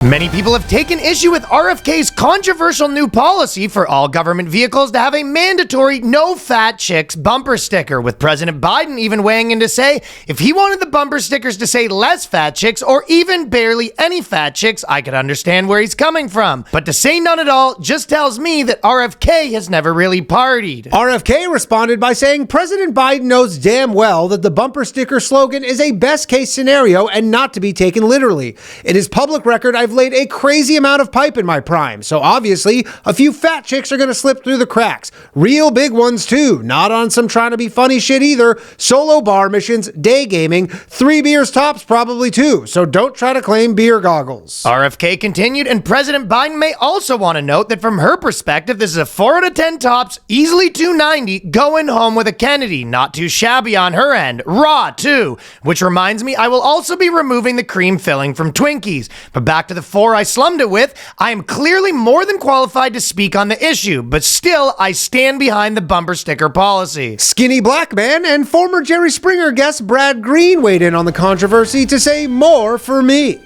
Many people have taken issue with RFK's controversial new policy for all government vehicles to have a mandatory no fat chicks bumper sticker, with President Biden even weighing in to say if he wanted the bumper stickers to say less fat chicks or even barely any fat chicks, I could understand where he's coming from. But to say none at all just tells me that RFK has never really partied. RFK responded by saying President Biden knows damn well that the bumper sticker slogan is a best case scenario and not to be taken literally. It is public record I've laid a crazy amount of pipe in my prime, so obviously a few fat chicks are going to slip through the cracks. Real big ones too, not on some trying to be funny shit either. Solo bar missions, day gaming, 3 beers tops probably too, so don't try to claim beer goggles. RFK continued, and President Biden may also want to note that from her perspective, this is a 4 out of 10 tops, easily 290, going home with a Kennedy. Not too shabby on her end. Raw too. Which reminds me, I will also be removing the cream filling from Twinkies. But back to the 4 I slummed it with, I am clearly more than qualified to speak on the issue, but still, I stand behind the bumper sticker policy. Skinny black man and former Jerry Springer guest Brad Green weighed in on the controversy to say more for me.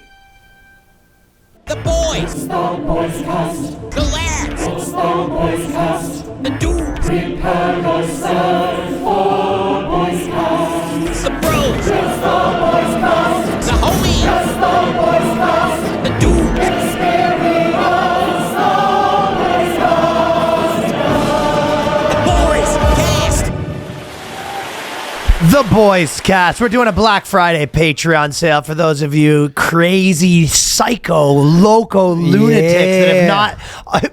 The boys. It's the Boyscast. The lads. It's the Boyscast. The dudes. Prepare yourself for Boyscast. The bros. It's the Boyscast. The homies. It's the Boyscast. The dudes. Experience the Boyscast. The boys. Cast. The Boyscast. We're doing a Black Friday Patreon sale for those of you crazy, psycho, loco lunatics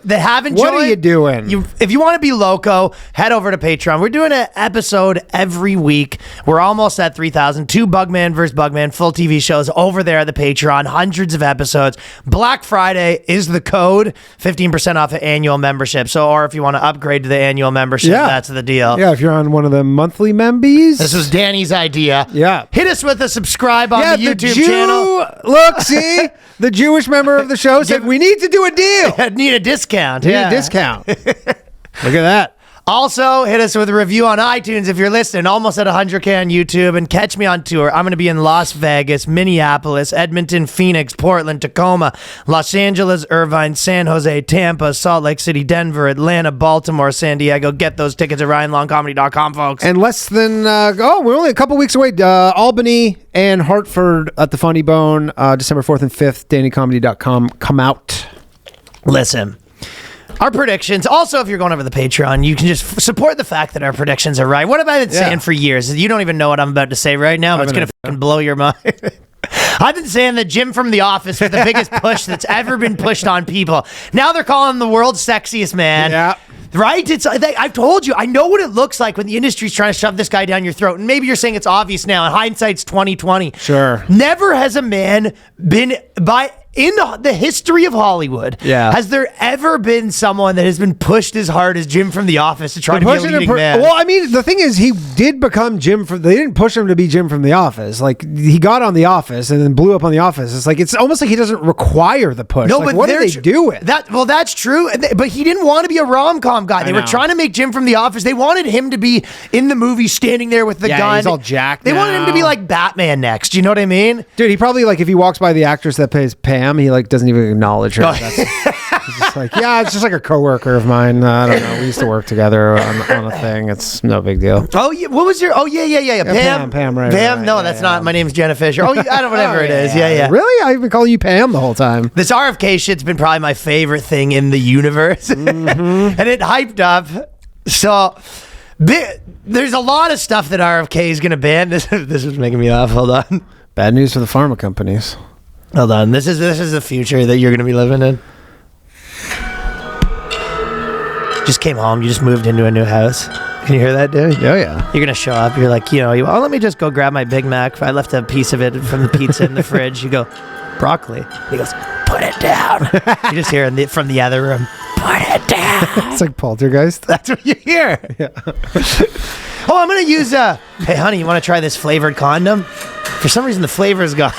that haven't joined. What are you doing? If you want to be loco, head over to Patreon. We're doing an episode every week. We're almost at 3,000. 2 Bugman vs. Bugman full TV shows over there at the Patreon. Hundreds of episodes. Black Friday is the code. 15% off an annual membership. So, or if you want to upgrade to the annual membership, that's the deal. Yeah, if you're on one of the monthly membies. This was Danny's idea. Yeah. Hit us with a subscribe on the YouTube channel. Look, see? The Jewish member of the show said, we need to do a deal. Need a discount. Need a discount. Look at that. Also, hit us with a review on iTunes if you're listening. Almost at 100K on YouTube. And catch me on tour. I'm going to be in Las Vegas, Minneapolis, Edmonton, Phoenix, Portland, Tacoma, Los Angeles, Irvine, San Jose, Tampa, Salt Lake City, Denver, Atlanta, Baltimore, San Diego. Get those tickets at RyanLongComedy.com, folks. And less than, we're only a couple weeks away. Albany and Hartford at the Funny Bone, December 4th and 5th. DannyComedy.com. Come out. Listen. Our predictions. Also, if you're going over the Patreon, you can just support the fact that our predictions are right. What have I been saying for years? You don't even know what I'm about to say right now, but it's going to fucking blow your mind. I've been saying that Jim from The Office was the biggest push that's ever been pushed on people. Now they're calling him the world's sexiest man. Yeah. Right? I've told you, I know what it looks like when the industry's trying to shove this guy down your throat. And maybe you're saying it's obvious now, and hindsight's 2020. Sure. Never has a man been in the history of Hollywood, has there ever been someone that has been pushed as hard as Jim from The Office to try to be a leading man? Well, I mean, the thing is, he did become Jim from... They didn't push him to be Jim from The Office. Like, he got on The Office and then blew up on The Office. It's like, it's almost like he doesn't require the push. No, like, but what did they do with that? Well, that's true. But he didn't want to be a rom-com guy. They were trying to make Jim from The Office. They wanted him to be in the movie standing there with the gun. He's all jacked They wanted him to be like Batman next. You know what I mean? Dude, he probably, like, if he walks by the actress that plays Pam, he, like, doesn't even acknowledge her. He's just like, it's just like a coworker of mine. I don't know. We used to work together on a thing. It's no big deal. Oh, yeah. What was your... Oh, yeah. Pam, right. Pam? Right, No, that's not. My name's Jenna Fisher. Oh, I don't know, whatever it is. Yeah. Really? I've been calling you Pam the whole time. This RFK shit's been probably my favorite thing in the universe. And it hyped up. So... There's a lot of stuff that RFK is going to ban. This is making me laugh. Hold on. Bad news for the pharma companies. Hold on. This is the future that you're going to be living in. Just came home. You just moved into a new house. Can you hear that, dude? Oh, yeah. You're going to show up. You're like, let me just go grab my Big Mac. I left a piece of it from the pizza in the fridge. You go, broccoli. He goes, put it down. You just hear from the other room, put it down. It's like Poltergeist. That's what you hear. Yeah. I'm going to use, hey, honey, you want to try this flavored condom? For some reason, the flavor is gone.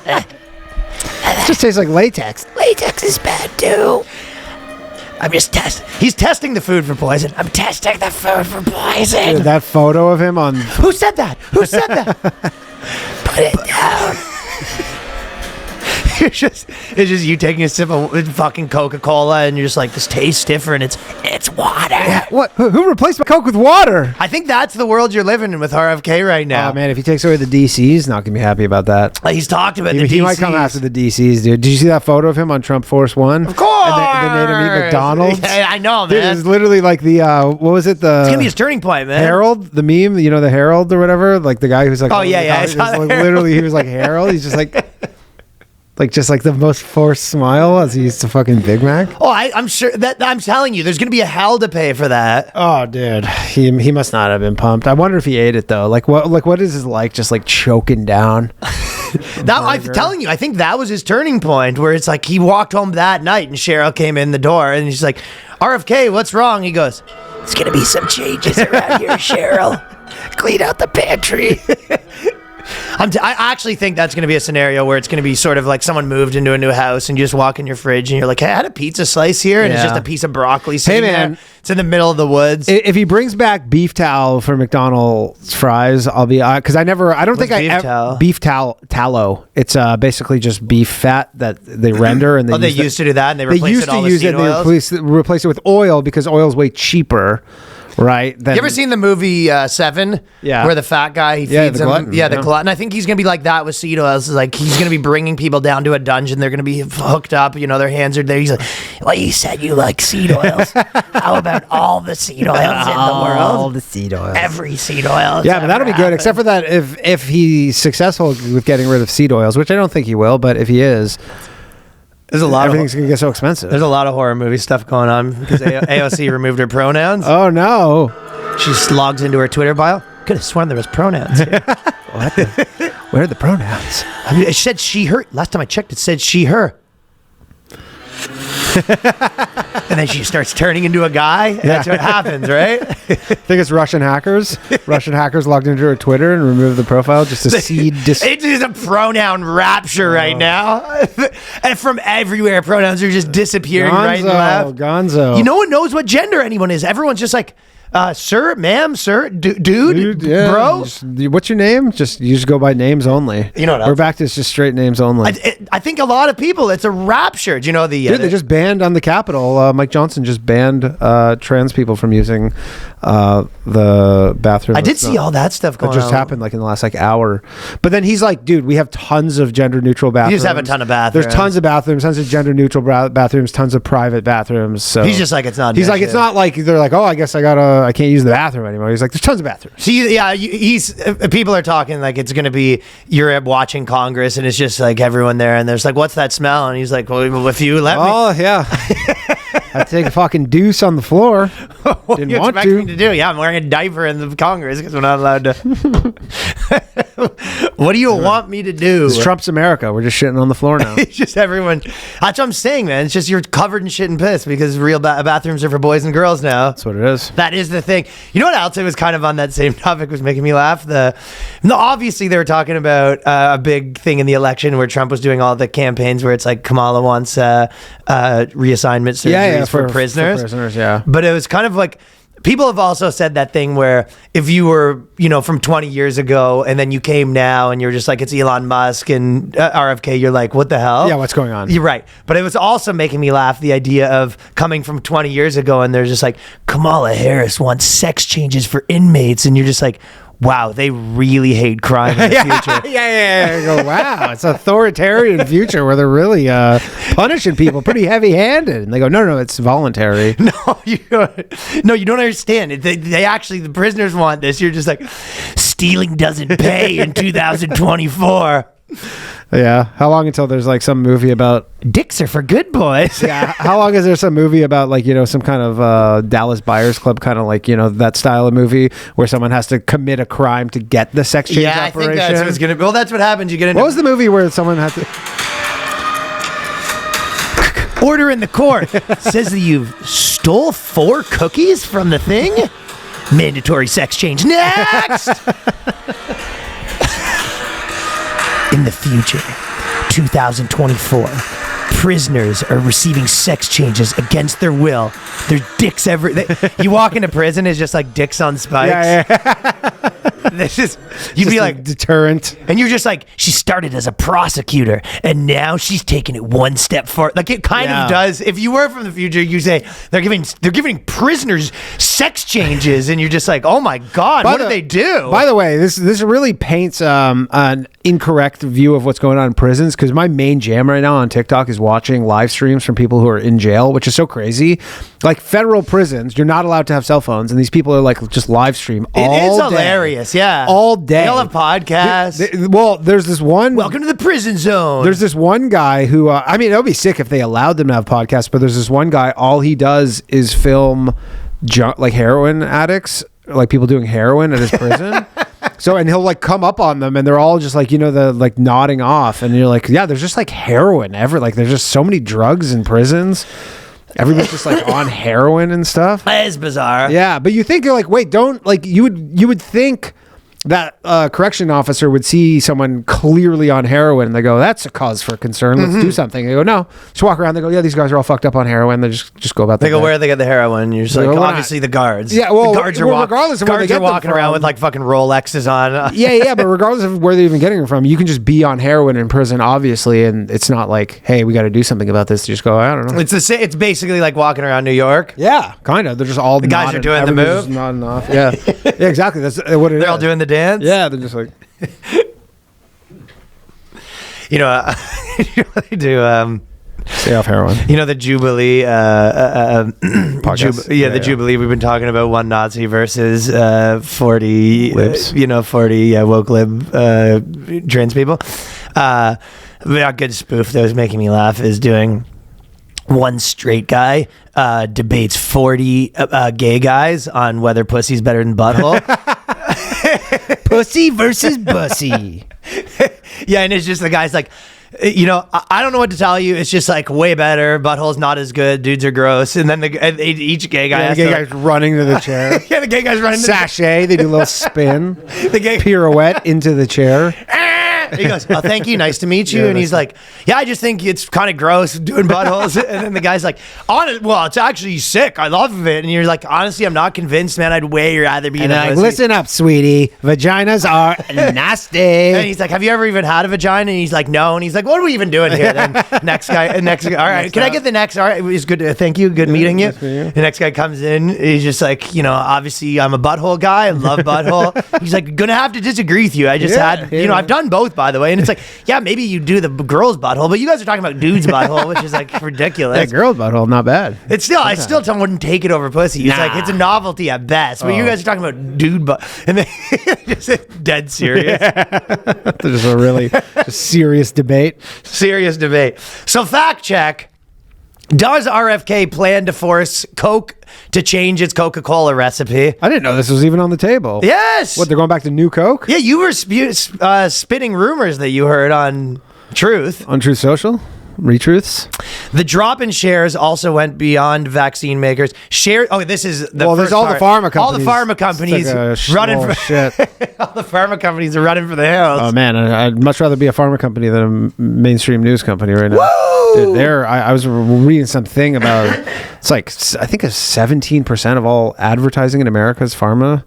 It just tastes like latex. Latex is bad, too. I'm just testing. He's testing the food for poison. I'm testing the food for poison. Dude, that photo of him on... Who said that? Put it down. it's just you taking a sip of fucking Coca-Cola and you're just like, this tastes different. It's water. Yeah, what? Who replaced my Coke with water? I think that's the world you're living in with RFK right now. Oh man, if he takes away the DCs, he's not gonna be happy about that. He's talked about the DCs. He might come after the DCs, dude. Did you see that photo of him on Trump Force One? Of course. And they made him eat McDonald's. Yeah, I know, Dude, man. it's literally like the what was it? The It's gonna be his turning point, man. Harold, the meme, you know, the Harold or whatever, like the guy who's like, Oh, yeah, I Just saw like, the literally, he was like Harold. He's just like the most forced smile as he used to fucking Big Mac. Oh, I'm sure that I'm telling you, there's gonna be a hell to pay for that. Oh, dude, he must not have been pumped. I wonder if he ate it though. Like what is it like? Just like choking down. I'm telling you, I think that was his turning point, where it's like he walked home that night and Cheryl came in the door and he's like, RFK, what's wrong? He goes, there's gonna be some changes around here, Cheryl. Clean out the pantry. I actually think that's going to be a scenario where it's going to be sort of like someone moved into a new house and you just walk in your fridge and you're like, hey, I had a pizza slice here, and it's just a piece of broccoli sitting there. It's in the middle of the woods. If he brings back beef tallow for McDonald's fries, I'll be because beef tallow. It's basically just beef fat that they render and they used to do that and they replaced it all with seed oils. They replace it with oil because oil's way cheaper. Right. You ever seen the movie Seven? Yeah. Where the fat guy, he feeds the him. glutton, The glutton. I think he's going to be like that with seed oils. Like, he's going to be bringing people down to a dungeon. They're going to be hooked up. You know, their hands are there. He's like, well, you said you like seed oils. How about all the seed oils in the world? All the seed oils. Every seed oil. Yeah, but that'll be good. Except for that, if he's successful with getting rid of seed oils, which I don't think he will, but if he is... Everything's going to get so expensive. There's a lot of horror movie stuff going on because AOC removed her pronouns. Oh, no. She just logs into her Twitter bio. Could have sworn there was pronouns here. Where are the pronouns? I mean, it said she, her. Last time I checked, it said she, her. And then she starts turning into a guy. That's what happens, right? I think it's Russian hackers. Russian hackers logged into her Twitter and removed the profile just to seed. It is a pronoun rapture right now. And from everywhere, pronouns are just disappearing right and left. Gonzo. No one knows what gender anyone is. Everyone's just like, sir, ma'am, sir, dude, yeah, bro. What's your name? You just go by names only. You know what else? We're back to just straight names only. I think a lot of people, it's a rapture. Do you know the... Dude, they just banned on the Capitol. Mike Johnson just banned trans people from using the bathroom. I did see all that stuff going on. That just happened like in the last hour. But then he's like, dude, we have tons of gender neutral bathrooms. You just have a ton of bathrooms. There's tons of bathrooms, tons of gender neutral bathrooms, tons of private bathrooms. So he's just like, it's not. He's like, it's not like they're like, oh, I guess I can't use the bathroom anymore. He's like, there's tons of bathrooms. See, yeah, people are talking like it's going to be you're watching Congress and it's just like everyone there and there's like, what's that smell? And he's like, well, if you let me. Oh yeah. I'd take a fucking deuce on the floor. What Didn't do you want expect me to do? Yeah, I'm wearing a diaper in the Congress because we're not allowed to. What do you want me to do? It's Trump's America. We're just shitting on the floor now. It's just everyone. That's what I'm saying, man. It's just you're covered in shit and piss because real bathrooms are for boys and girls now. That's what it is. That is the thing. You know what else? It was kind of on that same topic was making me laugh. Obviously they were talking about a big thing in the election where Trump was doing all the campaigns where it's like Kamala wants reassignment surgeries for prisoners. For prisoners, yeah. But it was kind of like people have also said that thing where if you were, from 20 years ago and then you came now and you're just like, it's Elon Musk and RFK, you're like, what the hell? Yeah, what's going on? You're right. But it was also making me laugh, the idea of coming from 20 years ago and they're just like, Kamala Harris wants sex changes for inmates. And you're just like, wow, they really hate crime in the future. Yeah. I go, wow, it's an authoritarian future where they're really punishing people pretty heavy-handed. And they go, no, it's voluntary. No, you don't understand. They actually, the prisoners want this. You're just like, stealing doesn't pay in 2024. Yeah. How long until there's like some movie about dicks are for good boys? Yeah. How long is there some movie about like, some kind of Dallas Buyers Club kind of like, that style of movie where someone has to commit a crime to get the sex change operation? I think that's what's going to be. Well, that's what happens. You get into... What was the movie where someone had to... Order in the court. Says that you stole 4 cookies from the thing? Mandatory sex change. Next! In the future, 2024, prisoners are receiving sex changes against their will. Their dicks you walk into prison, it's just like dicks on spikes. Yeah. This is, you'd be Just a like, deterrent. and you're just like, she started as a prosecutor and now she's taking it one step forward. Like it kind of does. If you were from the future, you say they're giving prisoners sex changes, and you're just like, oh my God, what did they do? By the way, this really paints an incorrect view of what's going on in prisons, because my main jam right now on TikTok is watching live streams from people who are in jail, which is so crazy. Like federal prisons, you're not allowed to have cell phones, and these people are like just live stream all day. It is hilarious, yeah. All day. They all have podcasts. Well, there's this one. Welcome to the prison zone. There's this one guy who, I mean, it would be sick if they allowed them to have podcasts, but there's this one guy, all he does is film like heroin addicts, like people doing heroin at his prison. So, and he'll like come up on them and they're all just like, the like nodding off. And you're like, yeah, there's just like heroin like there's just so many drugs in prisons. Everybody's just like on heroin and stuff. It's bizarre. Yeah. But you think, you're like, wait, don't, like, you would think that correction officer would see someone clearly on heroin and they go, that's a cause for concern. Let's do something. They go, no. Just walk around. They go, yeah, these guys are all fucked up on heroin. They just go about They go, where they get the heroin? You're just like, obviously the guards. Yeah, well, the guards are regardless of where they get them walking around from. with like fucking Rolexes on. yeah, but regardless of where they're even getting them from, you can just be on heroin in prison, obviously, and it's not like, hey, we got to do something about this. You just go, I don't know. It's basically like walking around New York. Yeah, kind of. They're just all the guys are doing the move. Just nodding off. Yeah, yeah, exactly. That's what it is. They're all doing the dance. Yeah, they're just like. You know what they do? Stay off heroin. You know the Jubilee, Podcast? the Jubilee we've been talking about, one Nazi versus 40 libs. 40 woke lib trans people. A good spoof that was making me laugh is doing one straight guy debates 40 gay guys on whether pussy's better than butthole. Pussy versus bussy. Yeah, and it's just the guy's like, I don't know what to tell you. It's just like way better. Butthole's not as good. Dudes are gross. And then each gay guy has the gay guy's running to the chair. Yeah, the gay guy's running Sachet. They do a little spin. The gay pirouette into the chair. He goes, oh, thank you. Nice to meet you. Yeah, and he's like, yeah, I just think it's kind of gross doing buttholes. And then the guy's like, well, it's actually sick. I love it. And you're like, honestly, I'm not convinced, man. I'd way rather be in a pussy. Listen up, sweetie. Vaginas are nasty. And he's like, have you ever even had a vagina? And he's like, no. And he's like, what are we even doing here then? Next guy. All right. Can I get the next? All right. It was good. Thank you. Good meeting you. The next guy comes in. He's just like, obviously I'm a butthole guy. I love butthole. He's like, gonna have to disagree with you. I just I've done both, by the way. And it's like, yeah, maybe you do the girl's butthole, but you guys are talking about dude's butthole, which is like ridiculous. That girl's butthole, not bad. It's still, I still wouldn't take it over pussy. It's like, it's a novelty at best. But you guys are talking about dude butt, and then just dead serious. There's a really serious debate. Serious debate. So fact check. Does RFK plan to force Coke to change its Coca-Cola recipe? I didn't know this was even on the table. Yes. What, they're going back to new Coke? Yeah, you were spitting rumors that you heard on Truth. On Truth Social? Retruths? The drop in shares also went beyond vaccine makers. This is the there's all the pharma companies. All the pharma companies running for shit. All the pharma companies are running for the hills. Oh man, I'd much rather be a pharma company than a mainstream news company right now. Woo! Dude, I was reading something about it's like I think 17% of all advertising in America is pharmaceuticals.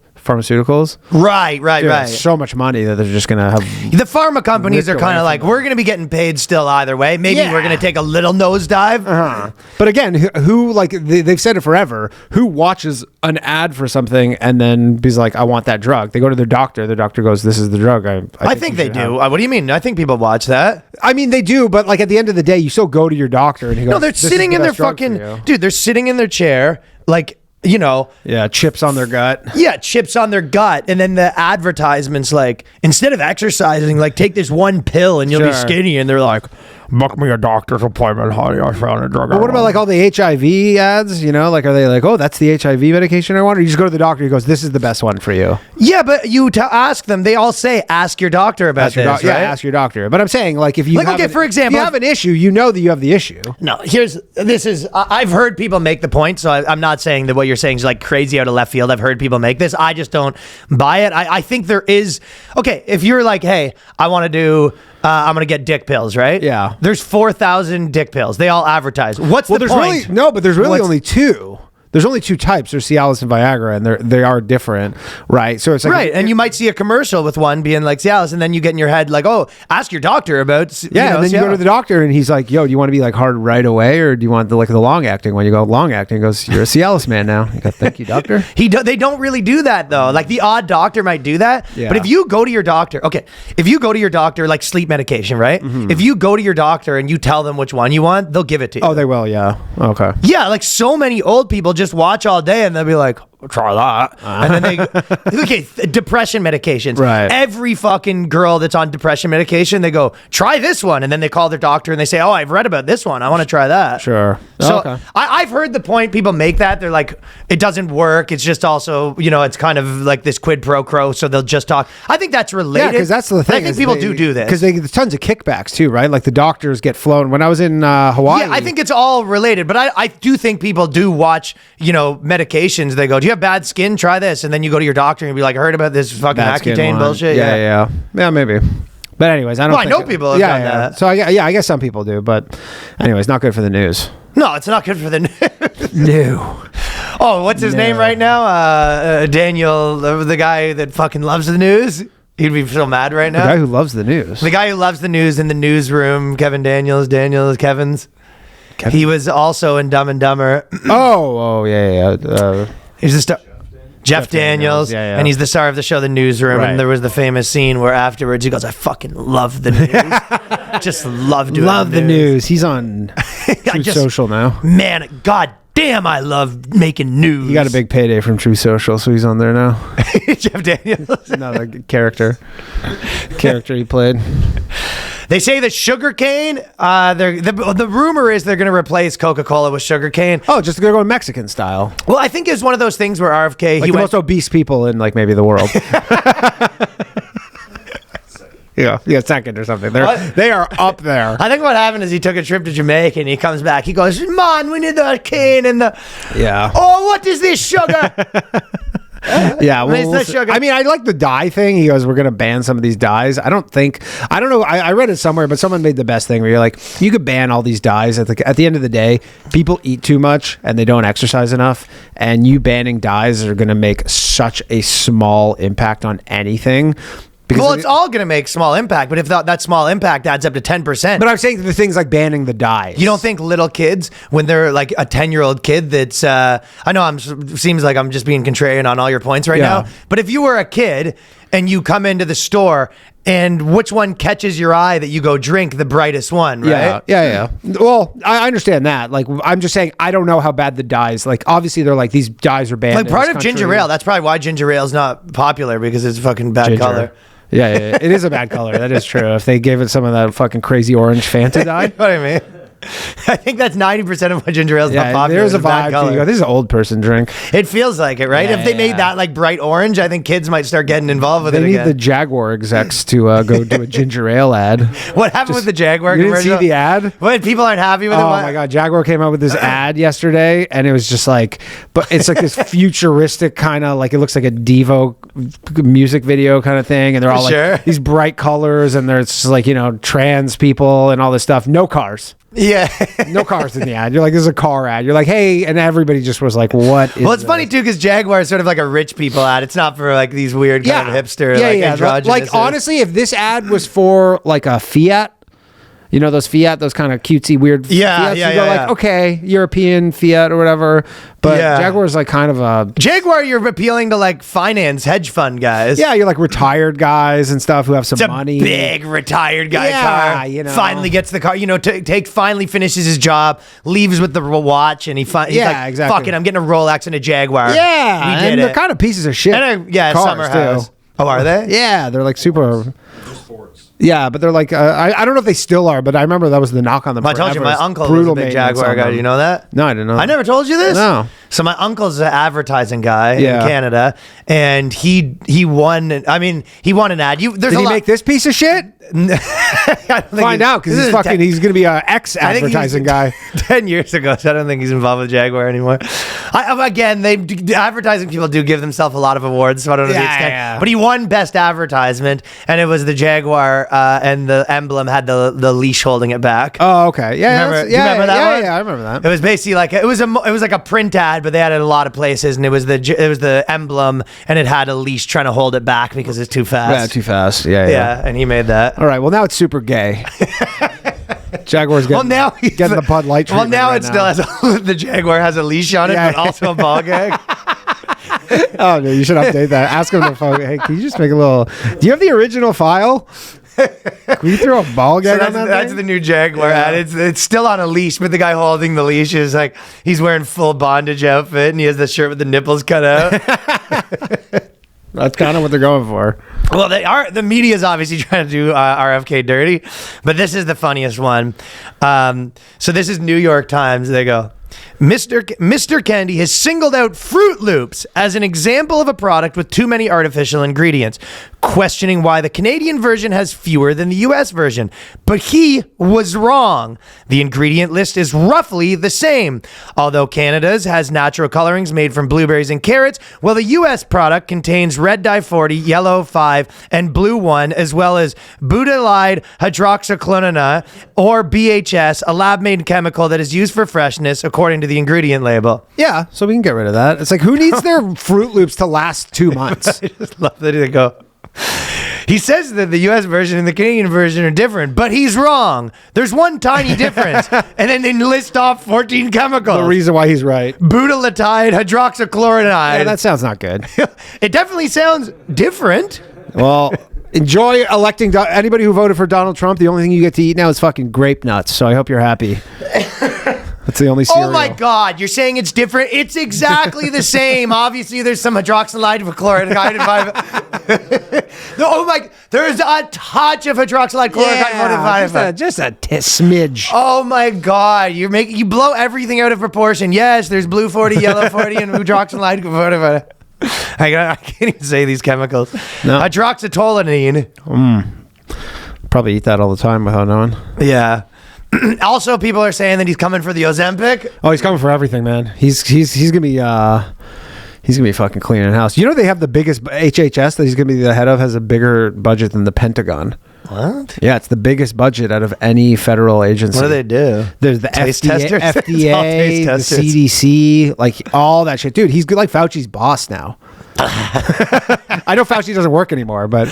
Right. Dude, so much money that they're just gonna have. The pharma companies are kind of like, we're gonna be getting paid still either way. Maybe we're gonna take a little nosedive. But again, who like they've said it forever. Who watches an ad for something and then be like, I want that drug? They go to their doctor. Their doctor goes, this is the drug. I think they do. What do you mean? I think people watch that. I mean, they do, but like at the end of the day, you still go to your doctor and he goes, no, they're sitting in their fucking dude. They're sitting in their chair, like. Chips on their gut. Yeah, chips on their gut. And then the advertisement's like, instead of exercising, like, take this one pill and you'll be skinny. And they're like, book me a doctor's appointment, honey. I found a drug. But what about like all the HIV ads? Like, are they like, oh, that's the HIV medication I want? Or you just go to the doctor, he goes, this is the best one for you. Yeah, but you ask them, they all say, ask your doctor about this, right? Yeah, ask your doctor. But I'm saying, like, if you for example, if you have an issue, you know that you have the issue. No, I've heard people make the point, so I'm not saying that what you're saying is like crazy out of left field. I've heard people make this. I just don't buy it. I think there is, okay, if you're like, hey, I want to do, I'm going to get dick pills, right? Yeah. There's 4,000 dick pills. They all advertise. What's the point? There's really only two. there's only two types. There's Cialis and Viagra, and they are different, right? So it's like right, and you might see a commercial with one being like Cialis, and then you get in your head like, oh, ask your doctor about and then you go to the doctor, and he's like, yo, do you want to be like hard right away, or do you want the long acting? When you go long acting, he goes, you're a Cialis man now. You go, thank you, doctor. They don't really do that though. Like the odd doctor might do that, Yeah. but if you go to your doctor, like sleep medication, right? Mm-hmm. If you go to your doctor and you tell them which one you want, they'll give it to you. Oh, they will, yeah. Okay. Yeah, like so many old people just watch all day and they'll be like, try that. And then depression medications. Right. Every fucking girl that's on depression medication, they go, try this one. And then they call their doctor and they say, oh, I've read about this one. I want to try that. Sure. So Okay. I've heard the point people make that. They're like, it doesn't work. It's just also, it's kind of like this quid pro quo. So they'll just talk. I think that's related. Yeah, because that's the thing. I think people do this. Because there's tons of kickbacks too, right? Like the doctors get flown. When I was in Hawaii. Yeah, I think it's all related, but I do think people do watch, medications. They go, do you have bad skin? Try this. And then you go to your doctor and be like, I heard about this fucking Accutane bullshit. Yeah, maybe. But anyways, I don't I know people have done that. So I guess some people do, but anyways, not good for the news. No, it's not good for the news. No. Oh, what's his name right now? Daniel, the guy that fucking loves the news. He'd be so mad right now. The guy who loves the news. The guy who loves the news in the newsroom, Kevin Daniels. Kevin's. He was also in Dumb and Dumber. yeah. He's the star. Jeff Daniels, yeah. and he's the star of the show The Newsroom, Right. and there was the famous scene where afterwards he goes, I fucking love the news. Just love doing the news. He's on True Social now. Man, god damn, I love making news. He got a big payday from True Social, so he's on there now. Jeff Daniels. Another character he played. They say that sugarcane, the rumor is they're going to replace Coca-Cola with sugarcane. Oh, just they're going Mexican style. Well, I think it's one of those things where RFK... Like the most obese people in like maybe the world. Yeah, second or something. They are up there. I think what happened is he took a trip to Jamaica and he comes back. He goes, man, we need the cane and the... Yeah. Oh, what is this sugar? Yeah, I mean, I like the dye thing. He goes, we're going to ban some of these dyes. I don't know. I read it somewhere, but someone made the best thing where you're like, you could ban all these dyes. At the end of the day, people eat too much and they don't exercise enough. And you banning dyes are going to make such a small impact on anything. Well, it's all going to make small impact, but if that small impact adds up to 10%. But I'm saying the things like banning the dyes. You don't think little kids, when they're like a 10-year-old kid that's, I know seems like I'm just being contrarian on all your points right now, but if you were a kid and you come into the store and which one catches your eye that you go drink the brightest one, right? Yeah. Well, I understand that. Like, I'm just saying, I don't know how bad the dyes, like, obviously they're like, these dyes are banned. Like part of ginger ale, that's probably why ginger ale is not popular because it's fucking bad color. Yeah, it is a bad color. That is true. If they gave it some of that fucking crazy orange Fanta dye. You know what I mean? I think that's 90% of why ginger ale is not popular. There's a vibe to you. This is an old person drink. It feels like it, right? Yeah, if they made that like bright orange, I think kids might start getting involved with it They need again. the Jaguar execs to go do a ginger ale ad. What happened with the Jaguar You didn't commercial? see the ad? What, people aren't happy with it? Oh my god, Jaguar came out with this ad yesterday, and it was just like, but it's like this futuristic kind of like, it looks like a Devo music video kind of thing, and they're all like these bright colors, and there's just like, trans people and all this stuff. No cars. Yeah. No cars in the ad. You're like, this is a car ad. You're like, hey, and everybody just was like, what is Well, it's funny too because Jaguar is sort of like a rich people ad. It's not for like these weird kind of hipster, androgynous. Like honestly, if this ad was for like a Fiat, those Fiat, those kind of cutesy weird Fiats, you go like, okay, European Fiat or whatever. But Jaguar is like kind of a... Jaguar, you're appealing to like finance hedge fund guys. Yeah, you're like ratired guys and stuff who have some money. Big retired guy car. Finally gets the car, finally finishes his job, leaves with the watch, and he's like, exactly. Fuck it, I'm getting a Rolex and a Jaguar. Yeah, we did and it. they're kind of pieces of shit. And cars summer house. too. Oh, are they? Yeah, they're like super... Yeah, but they're like, I don't know if they still are, but I remember that was the knock on them. I told you, my uncle was a big Jaguar guy. Do you know that? No, I didn't know. I never told you this? No. So my uncle's an advertising guy in Canada, and he won. I mean, he won an ad. Did he make this piece of shit? Find out because he's fucking. He's going to be a ex-advertising guy. 10 years ago, so I don't think he's involved with Jaguar anymore. Again, advertising people do give themselves a lot of awards, so I don't know the extent. Yeah. But he won Best Advertisement, and it was the Jaguar, and the emblem had the leash holding it back. Oh, okay. Yeah, Do you remember that one? Yeah, I remember that. It was basically like it was like a print ad, but they had it in a lot of places, and it was the emblem, and it had a leash trying to hold it back because it's too fast. Yeah, too fast. Yeah. And he made that. All right. Well, now it's super gay. Jaguar's getting, getting the Bud Light treatment. Well, now right it still has the Jaguar has a leash on it, but also a ball gag. Oh, no, you should update that. Ask him to phone. Hey, can you just make a little? Do you have the original file? Can you throw a ball gag on that? That's the new Jaguar ad. It's still on a leash, but the guy holding the leash is like he's wearing full bondage outfit, and he has the shirt with the nipples cut out. That's kind of what they're going for. Well, the media is obviously trying to do RFK dirty, but this is the funniest one. So this is New York Times. They go, Mr. Kennedy has singled out Froot Loops as an example of a product with too many artificial ingredients, questioning why the Canadian version has fewer than the US version. But he was wrong. The ingredient list is roughly the same. Although Canada's has natural colorings made from blueberries and carrots, while the US product contains red dye 40, yellow 5, and blue 1, as well as butylide hydroxychloroquine, or BHS, a lab-made chemical that is used for freshness, according to the ingredient label. Yeah, so we can get rid of that. It's like, who needs their Froot Loops to last 2 months? I just love that they go. He says that the US version and the Canadian version are different, but he's wrong. There's one tiny difference. And then they list off 14 chemicals. The reason why he's right. Butylide hydroxychloroquine. Yeah, that sounds not good. It definitely sounds different. Well, enjoy electing anybody who voted for Donald Trump. The only thing you get to eat now is fucking grape nuts. So I hope you're happy. That's the only cereal. Oh my God, you're saying it's different? It's exactly the same. Obviously, there's some hydroxylide chloride. Oh my, there's a touch of hydroxylide chloride. Just a smidge. Oh my God, you blow everything out of proportion. Yes, there's blue 40, yellow 40, and hydroxylide 40. I can't even say these chemicals. No. Hydroxytoluene. Probably eat that all the time without knowing. Yeah. Also, people are saying that he's coming for the Ozempic. Oh, he's coming for everything, man. He's gonna be fucking cleaning house. You know they have the biggest HHS that he's gonna be the head of has a bigger budget than the Pentagon. What? Yeah, it's the biggest budget out of any federal agency. What do they do? There's the Taste FDA, testers? FDA the CDC, like all that shit. Dude, he's good, like Fauci's boss now. I know Fauci doesn't work anymore, but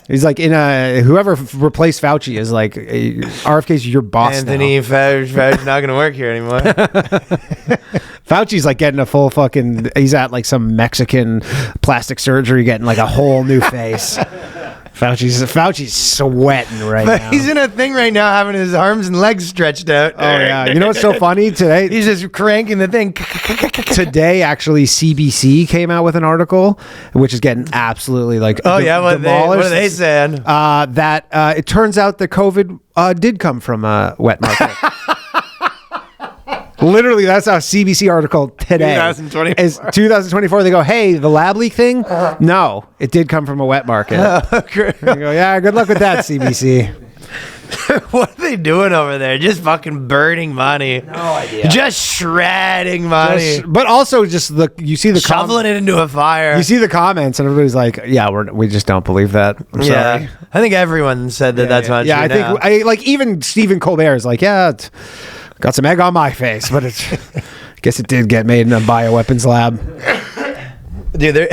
he's like whoever replaced Fauci is like RFK's your boss. Anthony Fauci's not going to work here anymore. Fauci's like getting a full fucking. He's at like some Mexican plastic surgery, getting like a whole new face. Fauci's sweating right now. But he's in a thing right now, having his arms and legs stretched out. Oh yeah, you know what's so funny today? He's just cranking the thing. Today, actually, CBC came out with an article, which is getting absolutely like what are they saying? That it turns out that COVID did come from a wet market. Literally, that's our CBC article today. 2024. It's 2024. They go, hey, the lab leak thing? No, it did come from a wet market. They go, yeah, good luck with that, CBC. What are they doing over there? Just fucking burning money. No idea. Just shredding money. But also just you see the shoveling it into a fire. You see the comments and everybody's like, yeah, we just don't believe that. I'm sorry. I think everyone said that that's not true. Yeah, I think like even Stephen Colbert is like, yeah, it's got some egg on my face, but I guess it did get made in a bioweapons lab. Dude,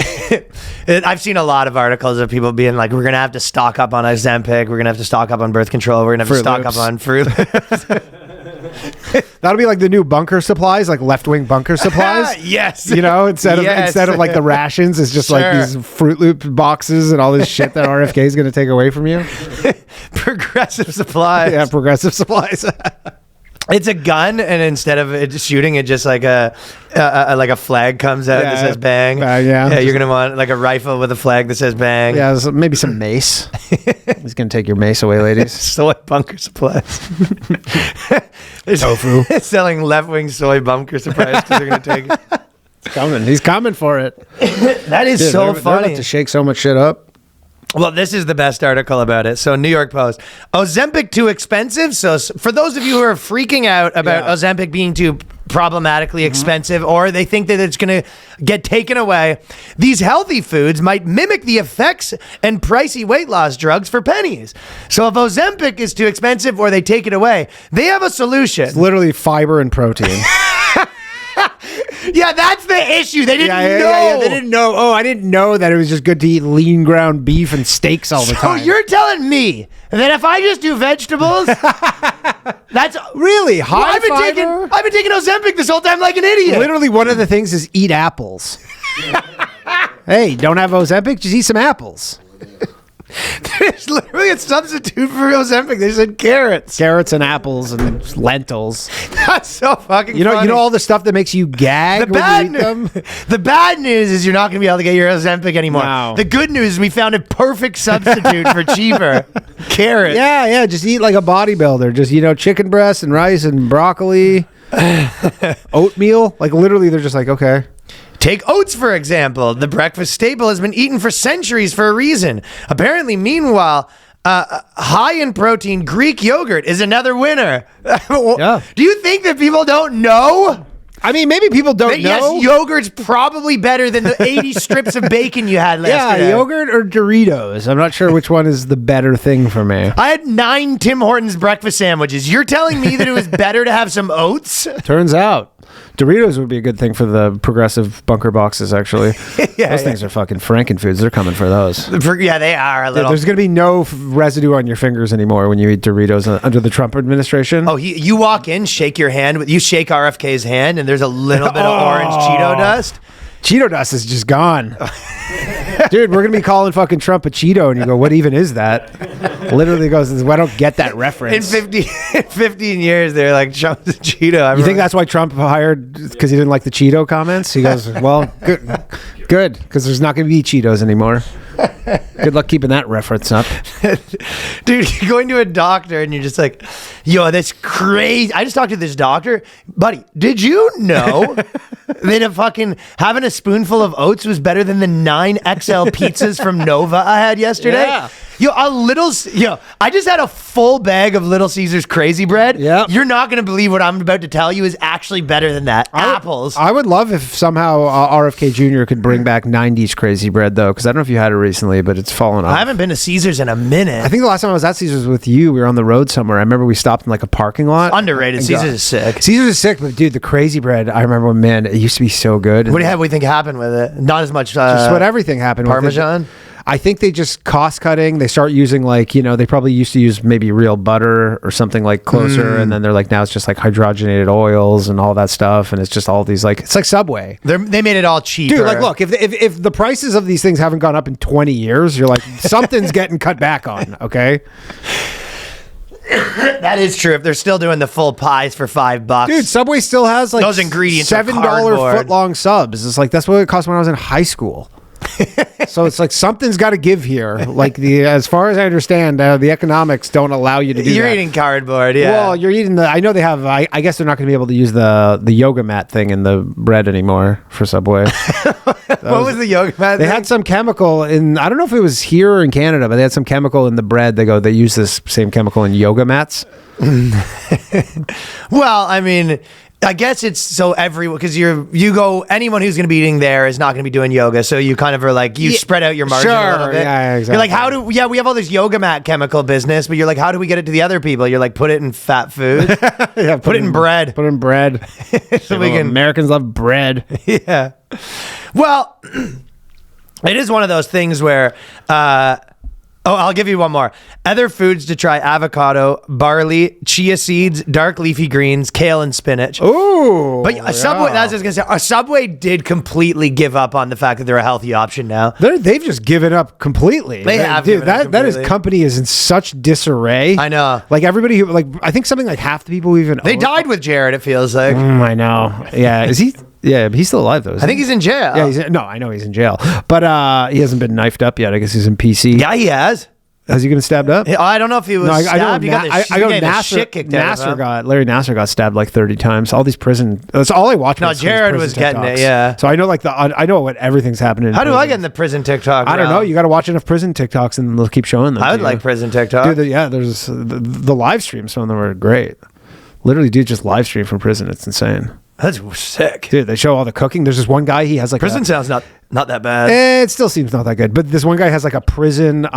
I've seen a lot of articles of people being like, we're going to have to stock up on Ozempic, we're going to have to stock up on birth control, we're going to have to stock up on Froot Loops. That'll be like the new bunker supplies, like left-wing bunker supplies. Yes. You know, instead of like the rations, it's just like these Froot Loops boxes and all this shit that RFK is going to take away from you. Progressive supplies. Yeah, progressive supplies. It's a gun, and instead of it shooting, it just like a flag comes out that says bang. Yeah, you're gonna want like a rifle with a flag that says bang. Yeah, maybe some mace. He's gonna take your mace away, ladies. Soy bunker supplies. Tofu. Selling left-wing soy bunker supplies because they're gonna take it. It's coming. He's coming for it. That is so funny. They're about to shake so much shit up. Well, this is the best article about it. So, New York Post. Ozempic too expensive? So, for those of you who are freaking out about Ozempic being too problematically expensive, or they think that it's going to get taken away, these healthy foods might mimic the effects and pricey weight loss drugs for pennies. So, if Ozempic is too expensive or they take it away, they have a solution. It's literally fiber and protein. Yeah, that's the issue. They didn't know. Yeah, they didn't know. Oh, I didn't know that it was just good to eat lean ground beef and steaks all the time. So you're telling me that if I just do vegetables, that's really high fiber? I've been taking Ozempic this whole time like an idiot. Literally, one of the things is eat apples. Hey, don't have Ozempic? Just eat some apples. There's literally a substitute for Ozempic. They said carrots. Carrots and apples and lentils. That's so fucking You know funny. all the stuff that makes you gag when you eat them? The bad news is you're not going to be able to get your Ozempic anymore. No. The good news is we found a perfect substitute for cheaper. Carrots. Yeah, just eat like a bodybuilder. Just, chicken breast and rice and broccoli, oatmeal. Like, literally, they're just like, okay. Take oats, for example. The breakfast staple has been eaten for centuries for a reason. Apparently, meanwhile, high in protein Greek yogurt is another winner. Yeah. Do you think that people don't know? I mean, maybe people don't know. Yes, yogurt's probably better than the 80 strips of bacon you had yesterday. Yeah, yogurt or Doritos. I'm not sure which one is the better thing for me. I had 9 Tim Hortons breakfast sandwiches. You're telling me that it was better to have some oats? Turns out. Doritos would be a good thing for the progressive bunker boxes, actually. Those things are fucking Frankenfoods. They're coming for those. Yeah, they are a little. There's going to be no residue on your fingers anymore when you eat Doritos under the Trump administration. Oh, you walk in, shake your hand. You shake RFK's hand, and there's a little bit of orange Cheeto dust. Cheeto dust is just gone. Dude, we're going to be calling fucking Trump a Cheeto, and you go, what even is that? Literally goes, I don't get that reference. In 15 years, they're like, Trump's a Cheeto. You think that's why Trump hired, because he didn't like the Cheeto comments? He goes, well, good, because there's not going to be Cheetos anymore. Good luck keeping that reference up. Dude, you're going to a doctor and you're just like, yo, that's crazy. I just talked to this doctor. Buddy, did you know that having a spoonful of oats was better than the 9 XL pizzas from Nova I had yesterday? Yeah. I just had a full bag of Little Caesars Crazy Bread. Yeah. You're not going to believe what I'm about to tell you is actually better than that. Apples. I would love if somehow RFK Jr. could bring back 90s Crazy Bread, though, because I don't know if you had it recently, but it's fallen off. I haven't been to Caesars in a minute. I think the last time I was at Caesars with you, we were on the road somewhere. I remember we stopped in like a parking lot. Underrated. Caesars is sick. Caesars is sick, but dude, the Crazy Bread, I remember when, man, it used to be so good. What do you think happened with it? Not as much. Just what everything happened Parmesan? with it. I think they just cost cutting. They start using they probably used to use maybe real butter or something like closer. And then they're like, now it's just like hydrogenated oils and all that stuff. And it's just all these it's like Subway. They made it all cheaper. Dude, look, if the prices of these things haven't gone up in 20 years, you're like, something's getting cut back on. Okay. That is true. If they're still doing the full pies for $5, dude, Subway still has like those ingredients are $7 cardboard. foot long subs. It's like that's what it cost when I was in high school. So it's like something's got to give here. Like as far as I understand, the economics don't allow you to do that. You're eating cardboard, yeah. Well, you're eating I know they have. I guess they're not going to be able to use the yoga mat thing in the bread anymore for Subway. What was the yoga mat? They had some chemical in. I don't know if it was here or in Canada, but they had some chemical in the bread. They use this same chemical in yoga mats. Well, I mean, I guess it's so everyone, because anyone who's going to be eating there is not going to be doing yoga. So you kind of are like, spread out your margin a little bit. Yeah, exactly. You're like, we have all this yoga mat chemical business, but you're like, how do we get it to the other people? You're like, put it in fat food. Yeah, put it in bread. Put it in bread. So we can. Americans love bread. Yeah. Well, it is one of those things where, I'll give you one more. Other foods to try: avocado, barley, chia seeds, dark leafy greens, kale, and spinach. Ooh. But Subway, that's what I was going to say. Subway did completely give up on the fact that they're a healthy option now. They've just given up completely. They have dude. given up That company is in such disarray. I know. Like everybody who I think something like half the people who even They died with Jared, it feels like. I know. Yeah. Is he? Yeah, but he's still alive though. I think he's in jail. Yeah, I know he's in jail, but he hasn't been knifed up yet. I guess he's in PC. Yeah, he has. Has he been stabbed up? I don't know if he was stabbed. I know Larry Nassar got stabbed like 30 times. All these prison. That's all I watch. No, Jared was getting it. Yeah. So I know I know what everything's happening. How do I get in the prison TikTok? I don't know. You got to watch enough prison TikToks and they'll keep showing them. I would like prison TikTok. Dude, there's the live streams. Some of them are great. Literally, dude, just live stream from prison. It's insane. That's sick. Dude, they show all the cooking. There's this one guy, he has like prison sounds not that bad. It still seems not that good. But this one guy has like a prison,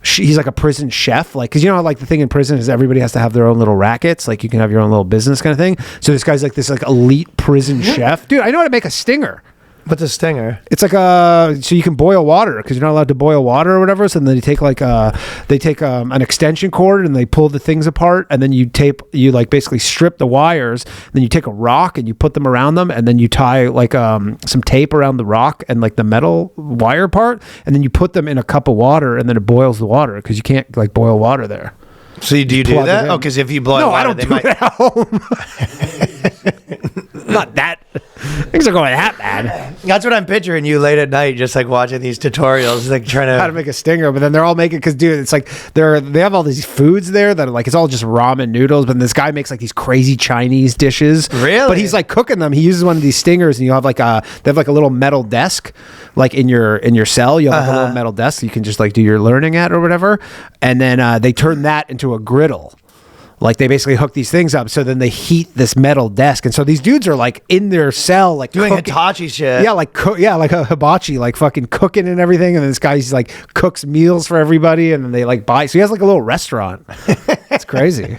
he's like a prison chef. Like, cause you know, like the thing in prison is everybody has to have their own little rackets. Like you can have your own little business kind of thing. So this guy's like this like elite prison chef. Dude, I know how to make a stinger. What's a stinger? It's like so you can boil water because you're not allowed to boil water or whatever. So then they take an extension cord and they pull the things apart and then you like basically strip the wires. Then you take a rock and you put them around them and then you tie like some tape around the rock and like the metal wire part and then you put them in a cup of water and then it boils the water because you can't like boil water there. So do you do that? Oh, because if you boil water, I don't do it at home. Not that. Things are going that bad. That's what I'm picturing you late at night, just like watching these tutorials, like trying to how to make a stinger. But then they're all making because, dude, it's like they have all these foods there that are like it's all just ramen noodles. But this guy makes like these crazy Chinese dishes. Really? But he's like cooking them. He uses one of these stingers, and you have like they have like a little metal desk, like in your cell. You have like a little metal desk you can just like do your learning at or whatever. And then they turn that into a griddle. Like they basically hook these things up, so then they heat this metal desk, and so these dudes are like in their cell, like doing cooking. Hitachi shit. Yeah, like like a hibachi, like fucking cooking and everything. And this guy's like cooks meals for everybody, and then they like buy. So he has like a little restaurant. It's crazy.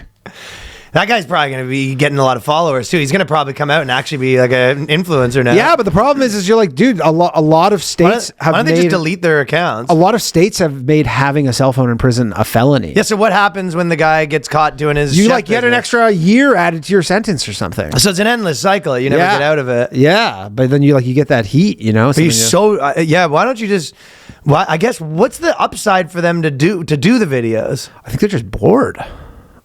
That guy's probably going to be getting a lot of followers too. He's going to probably come out and actually be like an influencer now. Yeah, but the problem is you're like, dude, a lot of states why don't they just delete their accounts? A lot of states have made having a cell phone in prison a felony. Yeah. So what happens when the guy gets caught doing his? You like get an extra year added to your sentence or something. So it's an endless cycle. You never get out of it. Yeah, but then you get that heat, you know. But why don't you just? Well, I guess what's the upside for them to do the videos? I think they're just bored.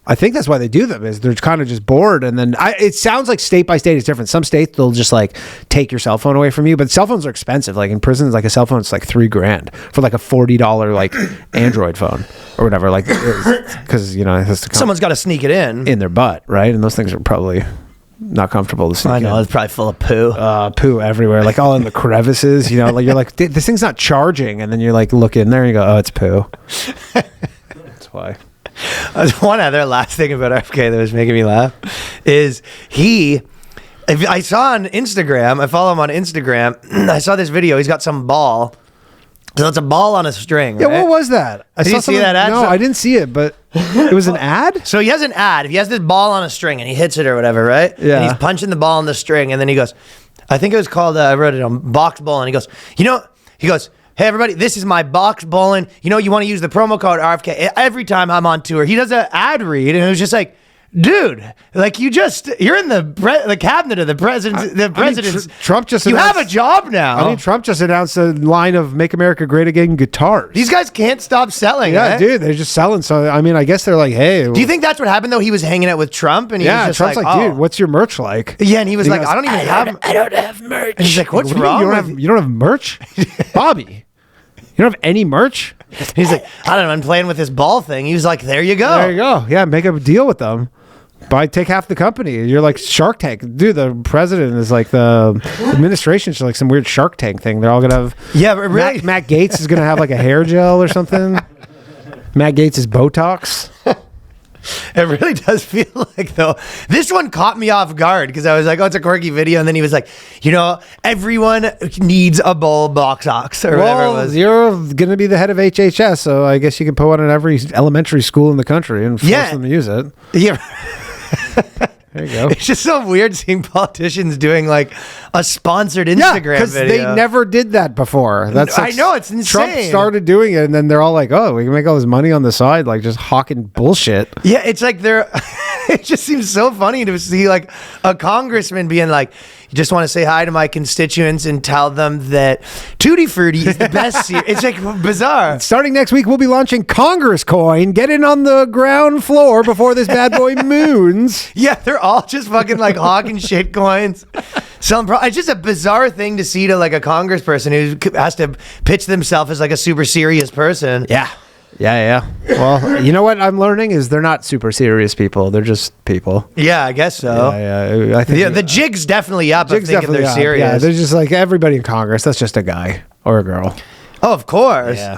I think that's why they do them is they're kind of just bored. And then it sounds like state by state is different. Some states they'll just like take your cell phone away from you, but cell phones are expensive. Like in prisons, like a cell phone, it's like $3,000 for like a $40 like Android phone or whatever. Like, because it has to come someone's got to sneak it in their butt, right? And those things are probably not comfortable to see. I know, it's probably full of poo. Poo everywhere, like all in the crevices, like you're like, this thing's not charging. And then you're like, look in there and you go, oh, it's poo. That's why. One other last thing about RFK that was making me laugh is I saw on Instagram, I follow him on Instagram, I saw this video, he's got some ball. So it's a ball on a string, right? Yeah, what was that? Did you see that ad? No, I didn't see it, but it was an ad? So he has an ad. He has this ball on a string and he hits it or whatever, right? Yeah. And he's punching the ball on the string and then he goes, I think it was called, I wrote it on box ball, and he goes, hey everybody, this is my box bowling. You want to use the promo code RFK every time I'm on tour. He does an ad read, and it was just like, dude, like you're in the cabinet of the president. Trump just you have a job now. Trump just announced a line of "Make America Great Again" guitars. These guys can't stop selling. Yeah, dude, they're just selling. So I guess they're like, hey. Do you think that's what happened though? He was hanging out with Trump, and he was just Trump's like, dude, what's your merch like? Yeah, and he was like, I don't have merch. And he's like, what's wrong? You don't have merch, Bobby. You don't have any merch? He's like, I don't know, I'm playing with this ball thing. He was like, there you go. There you go. Yeah, make a deal with them. Take half the company. You're like Shark Tank. Dude, the president is like the administration's like some weird Shark Tank thing. They're all going to have... Yeah, but really... Matt Gaetz is going to have like a hair gel or something. Matt Gaetz is Botox. It really does feel like, though, this one caught me off guard because I was like, oh, it's a quirky video. And then he was like, everyone needs a bowl box ox or whatever it was. You're going to be the head of HHS, so I guess you can put one in every elementary school in the country and force them to use it. Yeah. There you go. It's just so weird seeing politicians doing like a sponsored Instagram because video. they never did that before. I know, it's insane. Trump started doing it, and then they're all like, "Oh, we can make all this money on the side, like just hawking bullshit." Yeah, it's like it just seems so funny to see like a congressman being like, "You just want to say hi to my constituents and tell them that Tutti Frutti is the best." It's like bizarre. Starting next week, we'll be launching Congress Coin. Get in on the ground floor before this bad boy moons. Yeah, they're all just fucking like hawking shit coins. It's just a bizarre thing to see to like a congressperson who has to pitch themselves as like a super serious person. Yeah. Yeah. Well, you know what I'm learning is they're not super serious people. They're just people. Yeah, I guess so. Yeah. I think The jig's definitely up. jig's I'm thinking definitely they're up. serious. Yeah, they're just like everybody in Congress. That's just a guy or a girl. Oh, of course. Yeah.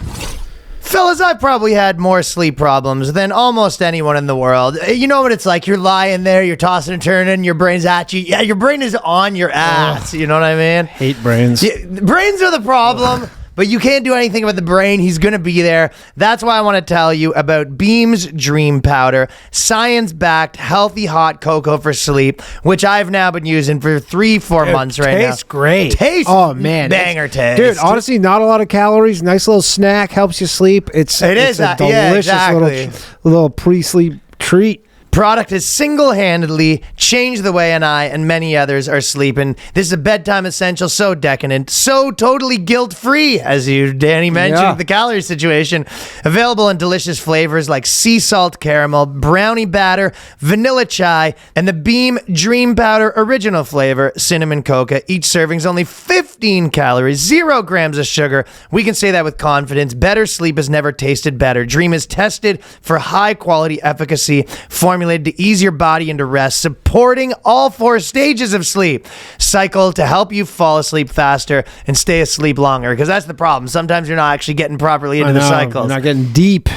Fellas, I've probably had more sleep problems than almost anyone in the world. You know what it's like? You're lying there, you're tossing and turning, your brain's at you. Yeah, your brain is on your ass. You know what I mean? Hate brains. Yeah, brains are the problem. But you can't do anything about the brain. He's going to be there. That's why I want to tell you about Beam's Dream Powder, science-backed, healthy hot cocoa for sleep, which I've now been using for 3-4 months right now. Tastes great. Tastes oh man, banger taste. Dude, honestly, not a lot of calories. Nice little snack, helps you sleep. It's a delicious little pre-sleep treat. Product has single-handedly changed the way I and many others are sleeping. This is a bedtime essential, so decadent, so totally guilt-free, as you, Danny, mentioned, the calorie situation. Available in delicious flavors like sea salt caramel, brownie batter, vanilla chai, and the Beam Dream Powder original flavor, cinnamon coca. Each serving's only 15 calories, 0 grams of sugar. We can say that with confidence. Better sleep has never tasted better. Dream is tested for high-quality efficacy, formulated to ease your body into rest, supporting all 4 stages of sleep cycle to help you fall asleep faster and stay asleep longer. Because that's the problem. Sometimes you're not actually getting properly into the cycles. You're not getting deep.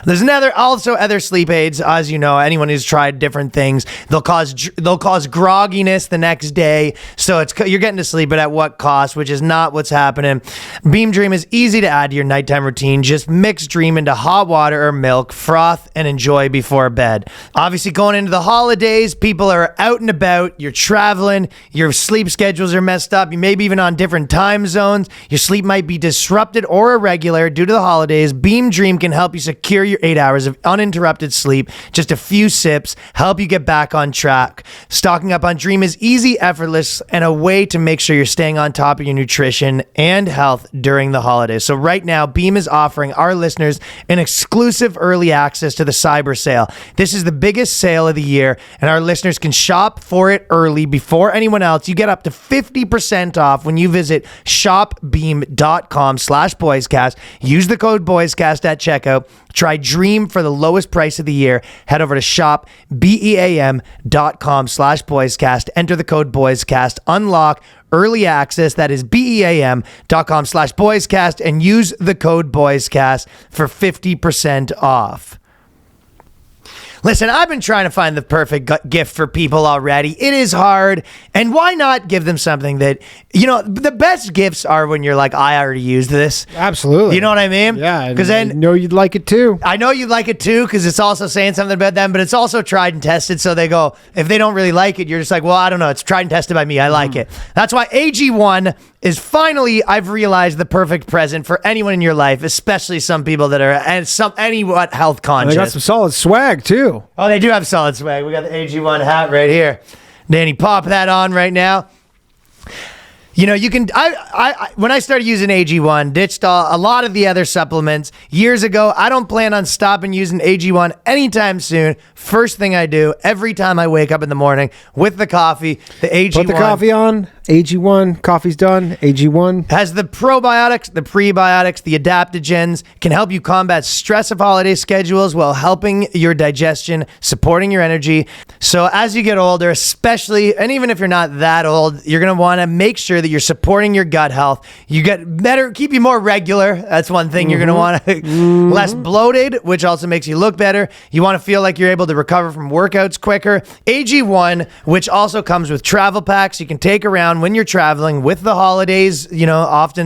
There's also other sleep aids, as you know. Anyone who's tried different things, they'll cause grogginess the next day. So you're getting to sleep, but at what cost? Which is not what's happening. Beam Dream is easy to add to your nighttime routine. Just mix Dream into hot water or milk, froth, and enjoy before bed. Obviously, going into the holidays, people are out and about. You're traveling. Your sleep schedules are messed up. You may be even on different time zones. Your sleep might be disrupted or irregular due to the holidays. Beam Dream can help you secure your 8 hours of uninterrupted sleep. Just a few sips help you get back on track. Stocking up on Dream is easy, effortless, and a way to make sure you're staying on top of your nutrition and health during the holidays. So right now, Beam is offering our listeners an exclusive early access to the Cyber Sale. This is the biggest sale of the year, and our listeners can shop for it early before anyone else. You get up to 50% off when you visit shopbeam.com/boyscast. Use the code boyscast at checkout. Try Dream for the lowest price of the year. Head over to shopbeam.com/boyscast. Enter the code boyscast. Unlock early access. That is beam.com/boyscast, and use the code boyscast for 50% off. Listen, I've been trying to find the perfect gift for people already. It is hard. And why not give them something that, the best gifts are when you're like, I already used this. Absolutely. You know what I mean? Yeah. Because then I know you'd like it too. I know you'd like it too, because it's also saying something about them, but it's also tried and tested. So they go, if they don't really like it, you're just like, well, I don't know. It's tried and tested by me. I like it. That's why AG1 is finally, I've realized, the perfect present for anyone in your life, especially some people that are anywhat health conscious. And they got some solid swag too. Oh, they do have solid swag. We got the AG1 hat right here. Danny, pop that on right now. You can. I when I started using AG1, ditched a lot of the other supplements years ago. I don't plan on stopping using AG1 anytime soon. First thing I do every time I wake up in the morning with the coffee, the AG1. Put the coffee on. AG1, coffee's done. AG1 has the probiotics, the prebiotics, the adaptogens, can help you combat stress of holiday schedules while helping your digestion, supporting your energy. So as you get older, especially, and even if you're not that old, you're going to want to make sure that you're supporting your gut health. You get better, keep you more regular. That's one thing you're going to want to, less bloated, which also makes you look better. You want to feel like you're able to recover from workouts quicker. AG1, which also comes with travel packs you can take around when you're traveling with the holidays.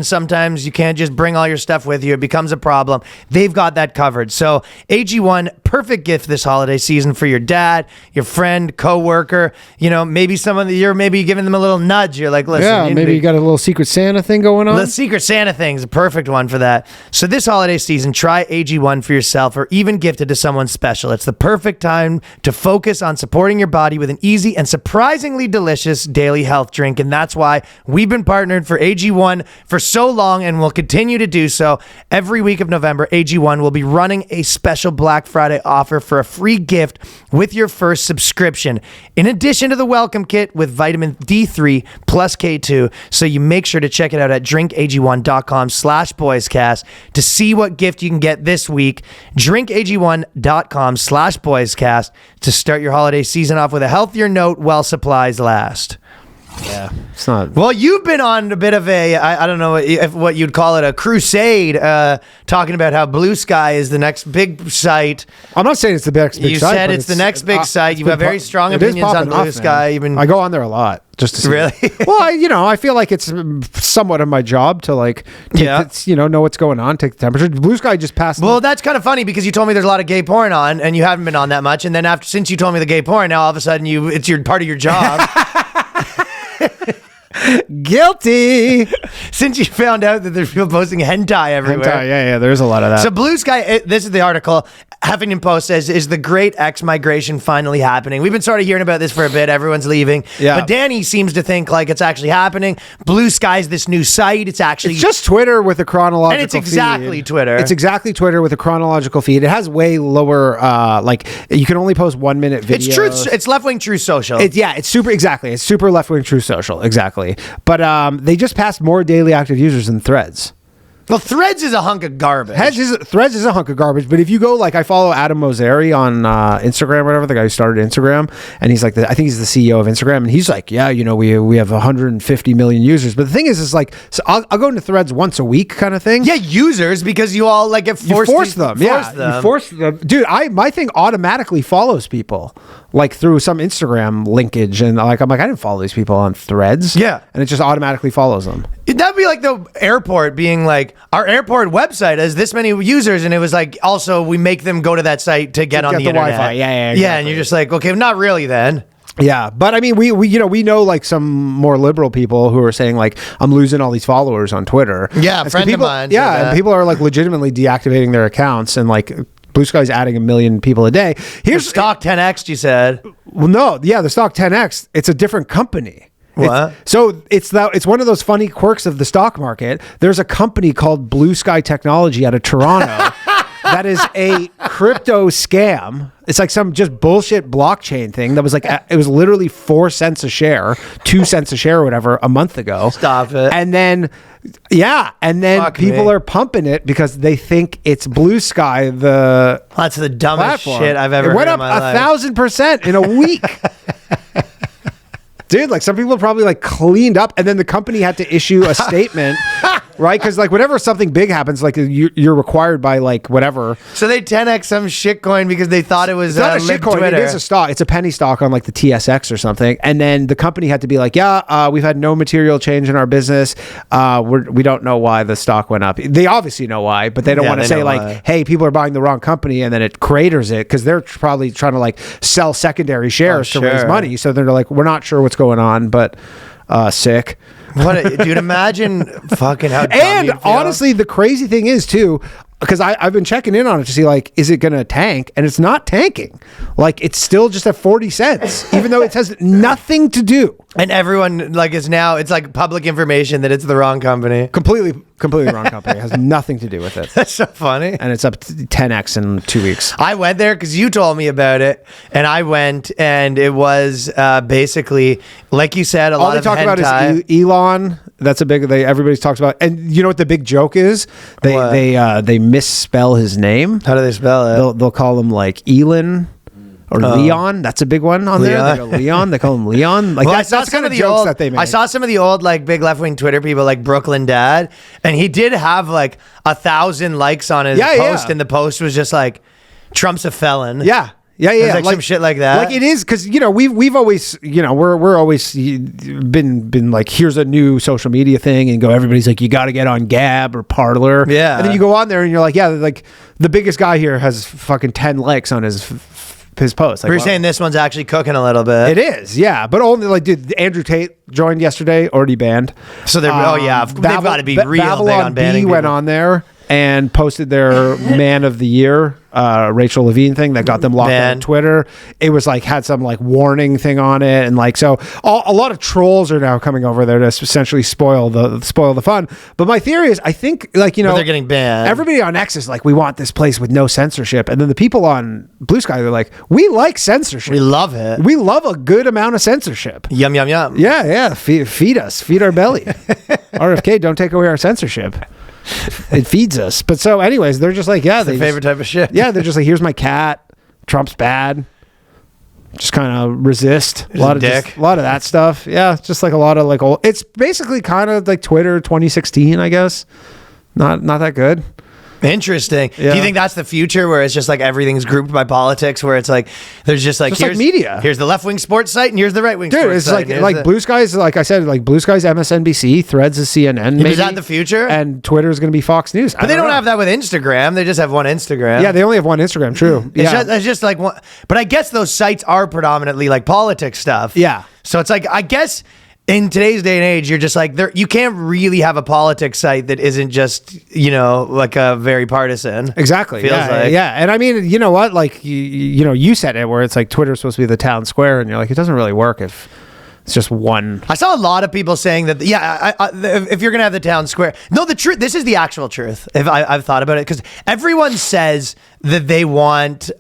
Sometimes you can't just bring all your stuff with you. It becomes a problem. They've got that covered. So AG1, perfect gift this holiday season for your dad, your friend, coworker, maybe someone that you're maybe giving them a little nudge. You're like, listen, maybe you got a little Secret Santa thing going on. The Secret Santa thing is a perfect one for that. So this holiday season, try AG1 for yourself or even gift it to someone special. It's the perfect time to focus on supporting your body with an easy and surprisingly delicious daily health drink. And that's why we've been partnered for AG1 for so long and will continue to do so. Every week of November, AG1 will be running a special Black Friday offer for a free gift with your first subscription. In addition to the welcome kit with vitamin D3 plus K2, So you make sure to check it out at drinkag1.com/boyscast to see what gift you can get this week. drinkag1.com/boyscast to start your holiday season off with a healthier note while supplies last. Yeah, it's not. Well, you've been on a bit of a, I don't know what you'd call it, a crusade, talking about how Bluesky is the next big site. I'm not saying it's the next big You site. said but it's the next big site. You've got very strong it is opinions on popping off, Bluesky. man. I go on there a lot just to see. Really? Well, I feel like it's somewhat of my job to like, know what's going on, take the temperature. Bluesky just passed. Well, that's kind of funny because you told me there's a lot of gay porn on, and you haven't been on that much. And then since you told me the gay porn, now all of a sudden it's part of your job. Guilty. Since you found out that there's people posting hentai everywhere. Hentai, yeah, there's a lot of that. So Bluesky, this is the article. Huffington Post says, is the great X-migration finally happening? We've been sort of hearing about this for a bit. Everyone's leaving. Yeah. But Danny seems to think like it's actually happening. Bluesky's this new site. It's just Twitter with a chronological feed. And it's exactly Twitter. It's exactly Twitter with a chronological feed. It has way lower, you can only post 1 minute videos. It's true. It's left-wing true social. It's super, exactly. It's super left-wing true social, exactly. But they just passed more daily active users than Threads. Well, Threads is a hunk of garbage. Threads is a hunk of garbage, but if you go, like, I follow Adam Mosseri on Instagram or whatever, the guy who started Instagram, and he's like, I think he's the CEO of Instagram, and he's like, yeah, we have 150 million users. But the thing is like, so I'll go into Threads once a week kind of thing. Yeah, users, because you all like get forced. You force them. You force them. Dude, my thing automatically follows people, like through some Instagram linkage, and I'm like, I didn't follow these people on Threads. Yeah. And it just automatically follows them. That'd be like the airport being like, our airport website has this many users, and it was like, also we make them go to that site to get on the internet. Wi-Fi. Yeah, exactly. And you're just like, okay, not really then. Yeah, but I mean, we know like some more liberal people who are saying like, I'm losing all these followers on Twitter. Yeah, a friend of mine. Yeah, and people are like legitimately deactivating their accounts, and like Bluesky's adding 1 million people a day. Here's stock 10x. You said. Well, no, yeah, the stock 10x. It's a different company. What? It's one of those funny quirks of the stock market. There's a company called Bluesky Technology out of Toronto that is a crypto scam. It's like some just bullshit blockchain thing that was like, it was literally 4 cents a share, 2 cents a share or whatever a month ago. Stop it. And then people are pumping it because they think it's Bluesky. That's the dumbest platform. shit I've ever heard in my life. It went up 1,000% in a week. Dude, like some people probably like cleaned up, and then the company had to issue a statement, right? Because like whenever something big happens, like you're required by like whatever. So they 10x some shitcoin because they thought it was not a shitcoin. Twitter. It is a stock. It's a penny stock on like the TSX or something. And then the company had to be like, we've had no material change in our business. We don't know why the stock went up. They obviously know why, but they don't want to say like, why. Hey, people are buying the wrong company, and then it craters it because they're probably trying to like sell secondary shares to raise money. So they're like, we're not sure what's going on, but sick. Dude, imagine fucking how dumb and you'd feel. Honestly, the crazy thing is too, because I've been checking in on it to see like, is it gonna tank? And it's not tanking. Like it's still just at 40 cents, even though it has nothing to do. And everyone like is now, it's like public information that it's the wrong company. Completely wrong company. It has nothing to do with it. That's so funny. And it's up to 10x in 2 weeks. I went there because you told me about it, and I went, and it was basically, like you said, all they talk about is Elon. That's a big. Everybody talks about, and you know what the big joke is? They misspell his name. How do they spell it? They'll call him like Elon. Or Leon, that's a big one on there. They go Leon, they call him Leon. Like well, that's kind of jokes that they make. I saw some of the old like big left wing Twitter people like Brooklyn Dad, and he did have like 1,000 likes on his post, and the post was just like, "Trump's a felon." Yeah. Like some shit like that. Like it is because we've always we're always been like, here's a new social media thing, and everybody's like, you got to get on Gab or Parler. Yeah, and then you go on there and you're like, like the biggest guy here has fucking 10 likes on his post. Like, we're saying this one's actually cooking a little bit. It is, yeah, but only like, dude, Andrew Tate joined yesterday, already banned. So they're they've got to be real big on banning. Babylon B went on there. and posted their Man of the Year, Rachel Levine thing that got them locked on Twitter. It was like had some like warning thing on it, and like so a lot of trolls are now coming over there to essentially spoil the fun. But my theory is, I think like they're getting banned. Everybody on X is like, we want this place with no censorship, and then the people on Bluesky, they're like, we like censorship. We love it. We love a good amount of censorship. Yum yum yum. Yeah. Feed us. Feed our belly. RFK, don't take away our censorship. It feeds us. But so anyways, they're just like, it's their favorite type of shit. Yeah, they're just like, here's my cat. Trump's bad. Just kind of resist. A lot of that stuff. Yeah, it's just like a lot of like old. It's basically kind of like Twitter 2016, I guess. Not that good. Interesting. Yeah. Do you think that's the future, where it's just like everything's grouped by politics, where it's like there's just like here's media. Here's the left wing sports site and here's the right wing sports site. Dude, it's like Bluesky's, like I said, like Bluesky's MSNBC, Threads is CNN. Maybe, is that the future? And Twitter is going to be Fox News. But they don't have that with Instagram. They just have one Instagram. Yeah, they only have one Instagram. True. It's just like one. But I guess those sites are predominantly like politics stuff. Yeah. So it's like, I guess in today's day and age, you're just like, you can't really have a politics site that isn't just, like a very partisan. Exactly. Feels like. Yeah. And I mean, you know what? Like, you said it, where it's like Twitter's supposed to be the town square, and you're like, it doesn't really work if it's just one. I saw a lot of people saying that, if you're going to have the town square. No, the truth, this is the actual truth. If I've thought about it, because everyone says that they want,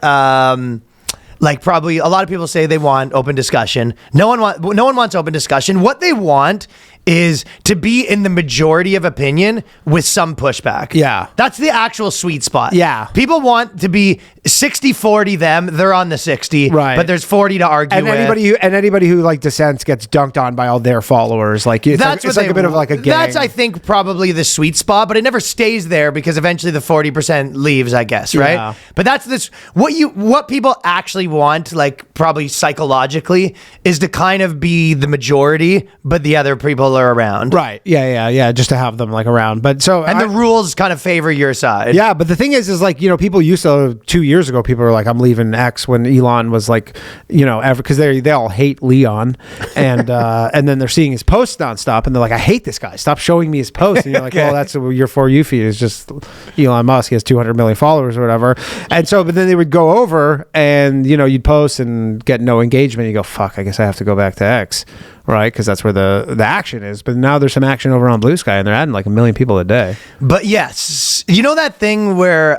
like probably a lot of people say they want open discussion. No one wants open discussion. What they want is to be in the majority of opinion with some pushback. Yeah. That's the actual sweet spot. Yeah. People want to be 60-40 them. They're on the 60. Right. But there's 40 to argue and with. Anybody who like dissents gets dunked on by all their followers. Like it's like a bit of like a gang. That's, I think, probably the sweet spot, but it never stays there because eventually the 40% leaves, I guess, right? Yeah. But that's what people actually want, like probably psychologically, is to kind of be the majority, but the other people are around. Right. Yeah. Just to have them like around. But so the rules kind of favor your side. Yeah, but the thing is like, people used to 2 years ago, people were like, I'm leaving X, when Elon was like, because they all hate Leon, and and then they're seeing his posts nonstop, and they're like, I hate this guy. Stop showing me his posts. And you're like, well, that's your For You feed is just Elon Musk. He has 200 million followers or whatever. And so, but then they would go over, and you'd post and get no engagement. You go, fuck, I guess I have to go back to X. Right, because that's where the action is. But now there's some action over on Bluesky, and they're adding like 1 million people a day. But yes, that thing where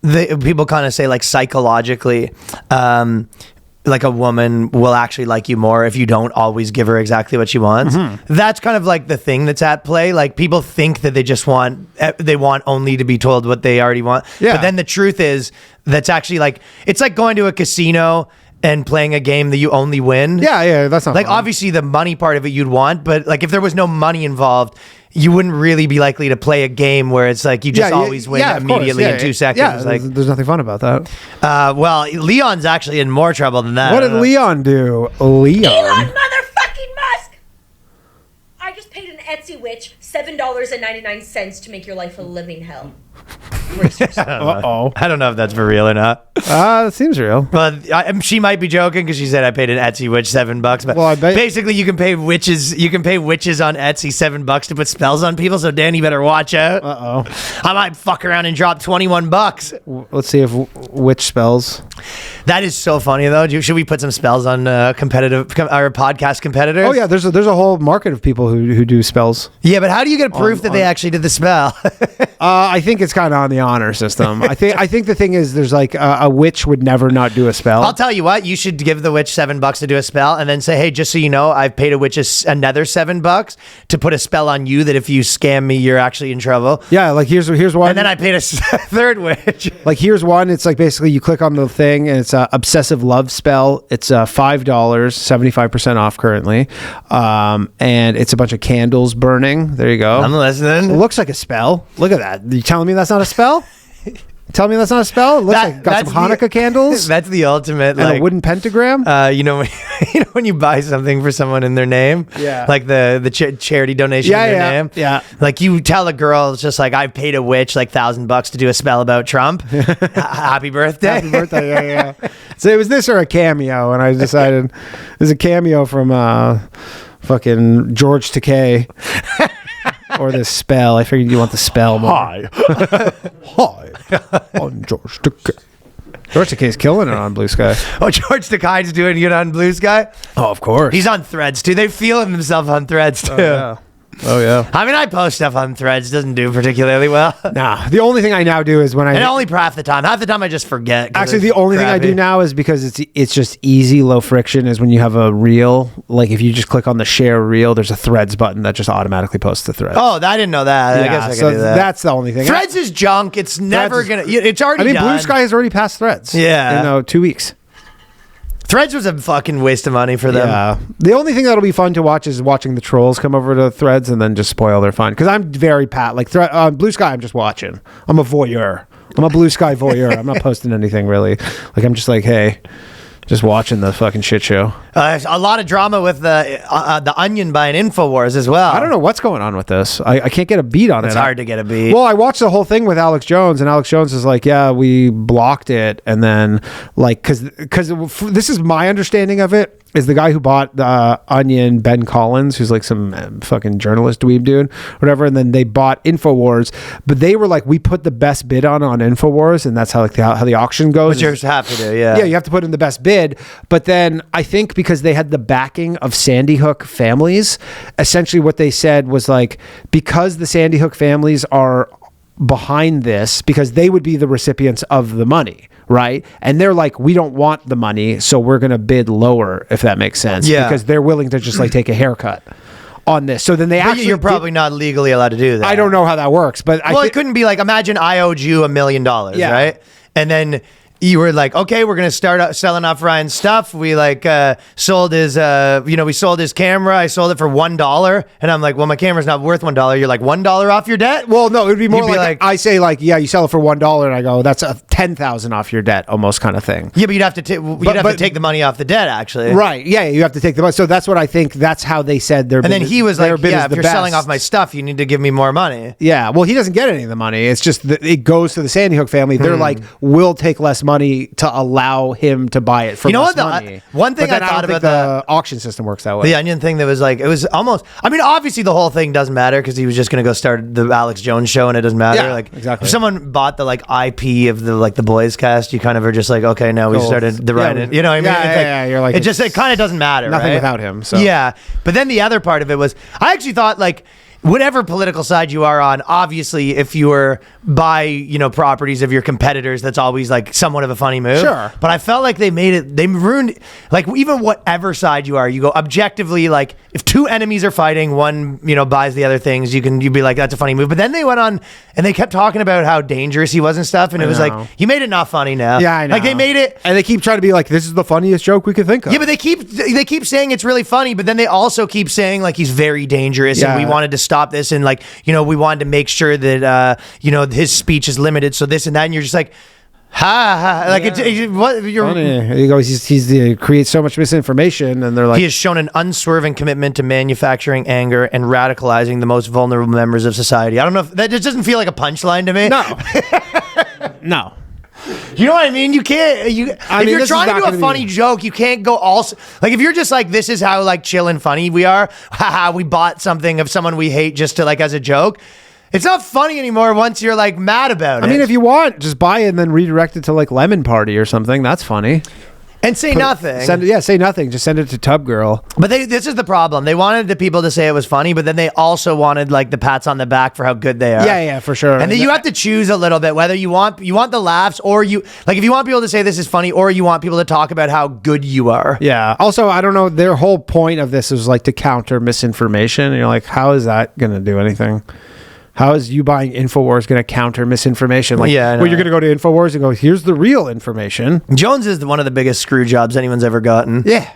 the people kind of say like psychologically, like a woman will actually like you more if you don't always give her exactly what she wants. Mm-hmm. That's kind of like the thing that's at play. Like people think that they want only to be told what they already want. Yeah. But then the truth is that's actually like, it's like going to a casino and playing a game that you only win. Yeah, that's not like fun. Obviously the money part of it you'd want, but like if there was no money involved, you wouldn't really be likely to play a game where it's like you just always win immediately in 2 seconds. Yeah, like, there's nothing fun about that. Well, Leon's actually in more trouble than that. What did Leon do? Leon motherfucking Musk! I just paid an Etsy witch $7.99 to make your life a living hell. Uh-oh. I don't know if that's for real or not. It seems real. But she might be joking because she said I paid an Etsy witch $7. But I bet basically, you can pay witches. You can pay witches on Etsy $7 to put spells on people. So Danny better watch out. I might fuck around and drop $21. Let's see if witch spells. That is so funny though. Should we put some spells on our podcast competitors? Oh yeah, there's a whole market of people who do spells. Yeah, but how do you get proof that they actually did the spell? I think it's kind of on the honor system. I think the thing is, there's like a witch would never not do a spell. I'll tell you what, you should give the witch $7 to do a spell, and then say, hey, just so you know, I've paid a witch another $7 to put a spell on you that if you scam me, you're actually in trouble. Yeah, like here's one. And then I paid a third witch. Like here's one. It's like basically you click on the thing, and it's a obsessive love spell. It's $5, 75% off currently, and it's a bunch of candles burning. There you go. I'm listening. It looks like a spell. Look at that. You telling me that's not a spell? Tell me that's not a spell? It looks like got some Hanukkah candles. That's the ultimate. And a wooden pentagram. When you buy something for someone in their name, like the charity donation in their name. Yeah. Like you tell a girl, it's just like, I paid a witch like $1,000 to do a spell about Trump. Happy birthday. Happy birthday. Yeah. So it was this or a cameo, and I decided there's a cameo from fucking George Takei. or the spell. I figured you want the spell more. Hi. I'm George Takei. George Takei's killing it on Bluesky. Oh, George Takei's doing it on Bluesky? Oh, of course. He's on Threads, too. They're feeling themselves on Threads, too. Oh, yeah. I mean, I post stuff on Threads. Doesn't do particularly well. Nah. The only thing I now do is when I... And only half the time. Half the time I just forget. Actually, the only thing I do now is because it's just easy, low friction, is when you have a reel. Like, if you just click on the share reel, there's a Threads button that just automatically posts the thread. Oh, I didn't know that. I guess I can do that. That's the only thing. Threads is junk. It's never going to... It's already done. Bluesky has already passed Threads. Yeah. In 2 weeks. Threads was a fucking waste of money for them. Yeah. The only thing that'll be fun to watch is watching the trolls come over to Threads and then just spoil their fun. Because I'm very Bluesky, I'm just watching. I'm a voyeur. I'm a Bluesky voyeur. I'm not posting anything really. Like, I'm just like, hey, just watching the fucking shit show. A lot of drama with the Onion by an Infowars as well. I don't know what's going on with this. I can't get a beat on it. It's hard to get a beat. Well, I watched the whole thing with Alex Jones, and Alex Jones is like, yeah, we blocked it. And then, like, because this is my understanding of it, is the guy who bought the Onion, Ben Collins, who's like some fucking journalist dweeb dude, whatever. And then they bought Infowars, but they were like, we put the best bid on Infowars, and that's how the auction goes. Which you have to do, yeah. Yeah, you have to put in the best bid. But then I think because they had the backing of Sandy Hook families, essentially what they said was like, because the Sandy Hook families are behind this, because they would be the recipients of the money, right? And they're like, we don't want the money, so we're going to bid lower, if that makes sense. Yeah. Because they're willing to just like take a haircut on this. So then they actually... You're probably not legally allowed to do that. I don't know how that works, but it couldn't be like, imagine I owed you $1 million, right? And then you were like, okay, we're going to start selling off Ryan's stuff. We sold his, we sold his camera. I sold it for $1. And I'm like, well, my camera's not worth $1. You're like, $1 off your debt? Well, no, it would be more like I say like, yeah, you sell it for $1. And I go, that's a 10,000 off your debt, almost kind of thing. Yeah, but you'd have to take the money off the debt, actually. Right. Yeah, you have to take the money. So that's what I think. That's how they said their bid. And then he was like, yeah, if you're best. selling off my stuff, you need to give me more money. Yeah. Well, he doesn't get any of the money. It's just that it goes to the Sandy Hook family. They're like, we'll take less money to allow him to buy it for less money. One thing I thought about the auction system works that way. The Onion thing that was like, it was almost, I mean, obviously the whole thing doesn't matter because he was just going to go start the Alex Jones show and it doesn't matter. Yeah, like, exactly. If someone bought the like IP of the Boyscast, you kind of are just like, okay, now we started the right, you know what I mean? Yeah, you're like, it kind of doesn't matter. Nothing right? without him. So. Yeah. But then the other part of it was, I actually thought like, whatever political side you are on, obviously, if you were buy, properties of your competitors, that's always like somewhat of a funny move. Sure. But I felt like they ruined, like even whatever side you are, you go objectively, like if two enemies are fighting, one, buys the other things, you'd be like, that's a funny move. But then they went on and they kept talking about how dangerous he was and stuff. And it was like, you made it not funny now. Yeah, I know. Like they made it. And they keep trying to be like, this is the funniest joke we could think of. Yeah, but they keep saying it's really funny, but then they also keep saying like he's very dangerous and we wanted to stop this and like, we wanted to make sure that, his speech is limited. So this and that. And you're just like, like what you're funny. He goes, he creates so much misinformation, and they're like, he has shown an unswerving commitment to manufacturing anger and radicalizing the most vulnerable members of society. I don't know if that just doesn't feel like a punchline to me. No. No. You know what I mean? You can't. If you're trying to do a funny joke, you can't go also like if you're just like, this is how like chill and funny we are. Haha, we bought something of someone we hate just to like as a joke. It's not funny anymore once you're like mad about it. I mean, if you want, just buy it and then redirect it to like Lemon Party or something. That's funny. And say nothing. Say nothing. Just send it to Tub Girl. But this is the problem. They wanted the people to say it was funny, but then they also wanted like the pats on the back for how good they are. Yeah, for sure. And then you have to choose a little bit whether you want the laughs or you like if you want people to say this is funny or you want people to talk about how good you are. Yeah. Also, I don't know. Their whole point of this is like to counter misinformation. And you're like, how is that going to do anything? How is you buying Infowars going to counter misinformation? Like, you're going to go to Infowars and go, here's the real information. Jones is one of the biggest screw jobs anyone's ever gotten. Yeah.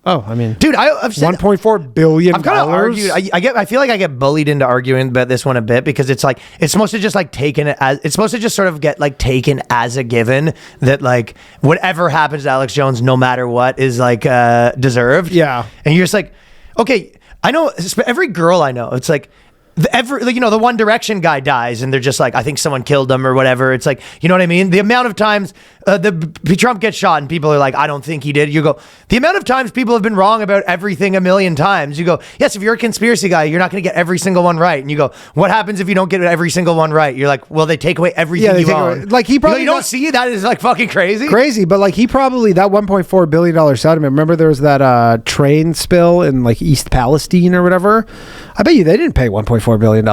Oh, I mean, dude, I've said $1.4 billion. I've kind of argued. I feel like I get bullied into arguing about this one a bit because it's like it's supposed to just like it's supposed to just sort of get like taken as a given that like whatever happens to Alex Jones, no matter what, is like deserved. Yeah. And you're just like, okay, I know every girl I know. It's like, the One Direction guy dies and they're just like, I think someone killed him or whatever. It's like, you know what I mean? The amount of times Trump gets shot and people are like, I don't think he did. You go, the amount of times people have been wrong about everything a million times. You go, yes, if you're a conspiracy guy, you're not going to get every single one right. And you go, what happens if you don't get every single one right? You're like, well, they take away everything you own. Like he probably you don't see that is like fucking crazy. Crazy, but like he probably, that $1.4 billion settlement, remember there was that train spill in like East Palestine or whatever? I bet you they didn't pay $1.4 billion.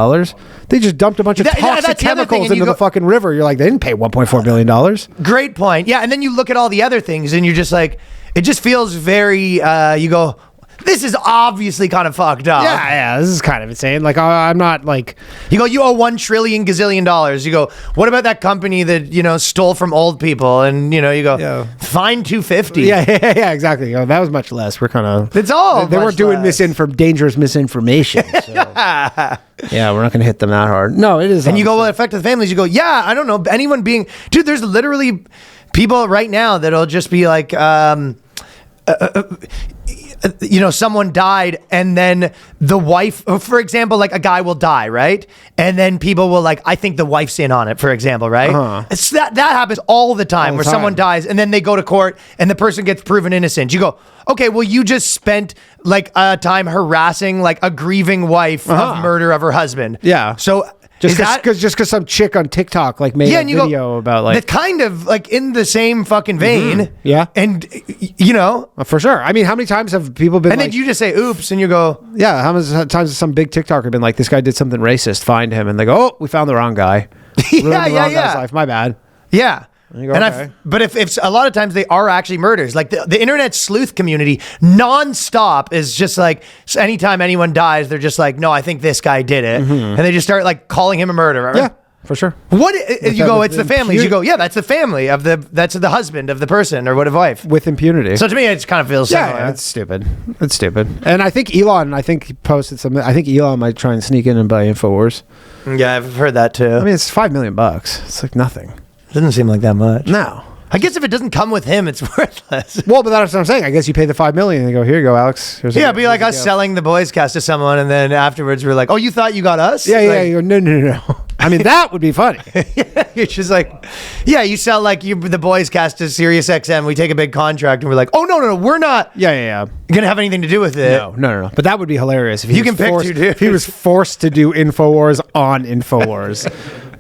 They just dumped a bunch of toxic chemicals into the fucking river. You're like, they didn't pay $1.4 billion. Great point. Yeah, and then you look at all the other things and you're just like, it just feels very, you go, this is obviously kind of fucked up. Yeah, this is kind of insane. Like, I'm not like... You go, you owe $1 trillion gazillion. You go, what about that company that, stole from old people? And, you go, fine $250. Yeah, exactly. That was much less. We're kind of... It's all They weren't doing dangerous misinformation. So. Yeah, we're not going to hit them that hard. No, it is. And you go, well, it affected the families. You go, yeah, I don't know. Anyone being... Dude, there's literally people right now that'll just be like... someone died and then the wife, for example, like a guy will die, right? And then people will like, I think the wife's in on it, for example, right? Uh-huh. It's that happens all the time where someone dies and then they go to court and the person gets proven innocent. You go, okay, well, you just spent like a time harassing like a grieving wife of murder of her husband. Yeah. So... Just because some chick on TikTok like made a video about like... That's kind of like in the same fucking vein. Mm-hmm. Yeah. And, For sure. I mean, how many times have people been and then you just say, oops, and you go... Yeah, how many times has some big TikToker been like, this guy did something racist, find him. And they go, oh, we found the wrong guy. Ruined the wrong guy's life. My bad. Yeah. And you go, okay. But if a lot of times they are actually murders, like the internet sleuth community nonstop is just like anytime anyone dies, they're just like, no, I think this guy did it, and they just start like calling him a murderer. Yeah, for sure. You go, it's the family. You go, yeah, that's the family that's the husband of the person or what a wife with impunity. So to me, it kind of feels similar. Yeah, it's stupid. It's stupid. And I think Elon, posted something. I think Elon might try and sneak in and buy Infowars. Yeah, I've heard that too. I mean, it's $5 million. It's like nothing. Doesn't seem like that much. No. I guess if it doesn't come with him, it's worthless. Well, but that's what I'm saying. I guess you pay the $5 million and they go, here you go, Alex. It'd be like us selling the Boyscast to someone, and then afterwards we're like, oh, you thought you got us? Yeah. You go, no. I mean, that would be funny. You're just like, yeah, you sell like the Boyscast to Sirius XM. We take a big contract, and we're like, oh no, we're not. Yeah. Gonna have anything to do with it. No. But that would be hilarious if if he was forced to do Infowars on Infowars.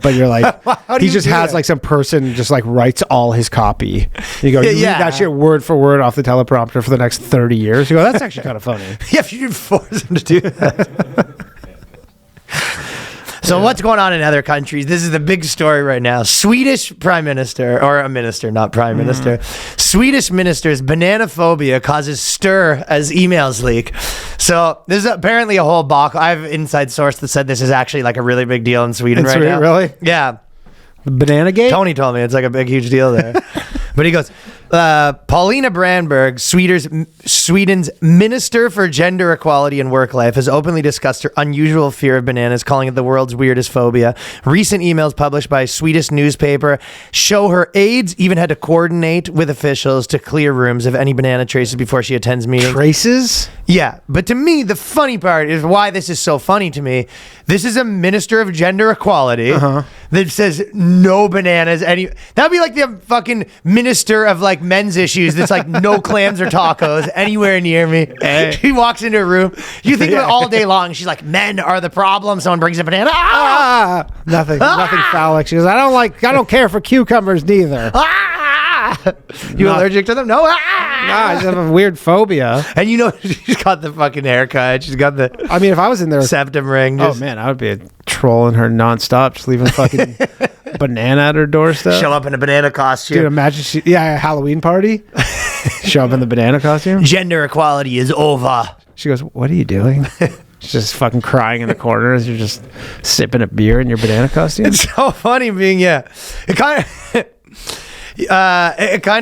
But you're like, he just has like some person just like writes all his copy. You go, you read that shit word for word off the teleprompter for the next 30 years. You go, that's actually kind of funny. Yeah, if you force him to do that. So what's going on in other countries? This is the big story right now. Swedish prime minister, or a minister, not prime minister. Swedish minister's bananaphobia causes stir as emails leak. So there's apparently a whole I have an inside source that said this is actually like a really big deal in Sweden right now. Really? Yeah. Banana Gate? Tony told me it's like a big, huge deal there. But he goes, Paulina Brandberg, Sweden's Minister for Gender Equality and Work Life, has openly discussed her unusual fear of bananas, calling it the world's weirdest phobia. Recent emails published by a Swedish newspaper show her aides even had to coordinate with officials to clear rooms of any banana traces before she attends meetings. Traces? Yeah, but to me, the funny part is why this is so funny to me. This is a Minister of Gender Equality that says no bananas. That'd be like the fucking Minister of like men's issues that's like no clams or tacos anywhere near me. She walks into a room. You think of it all day long. She's like, men are the problem. Someone brings a banana. Nothing phallic. She goes, I don't care for cucumbers neither. You allergic to them? No. I just have a weird phobia. And she's got the fucking haircut. She's got the. I mean, if I was in there, septum ring. Oh man, I would be trolling her nonstop, just leaving fucking banana at her doorstep. Show up in a banana costume. Dude, imagine a Halloween party. Show up in the banana costume. Gender equality is over. She goes, "What are you doing?" She's just fucking crying in the corner as you're just sipping a beer in your banana costume. It's so funny being It kind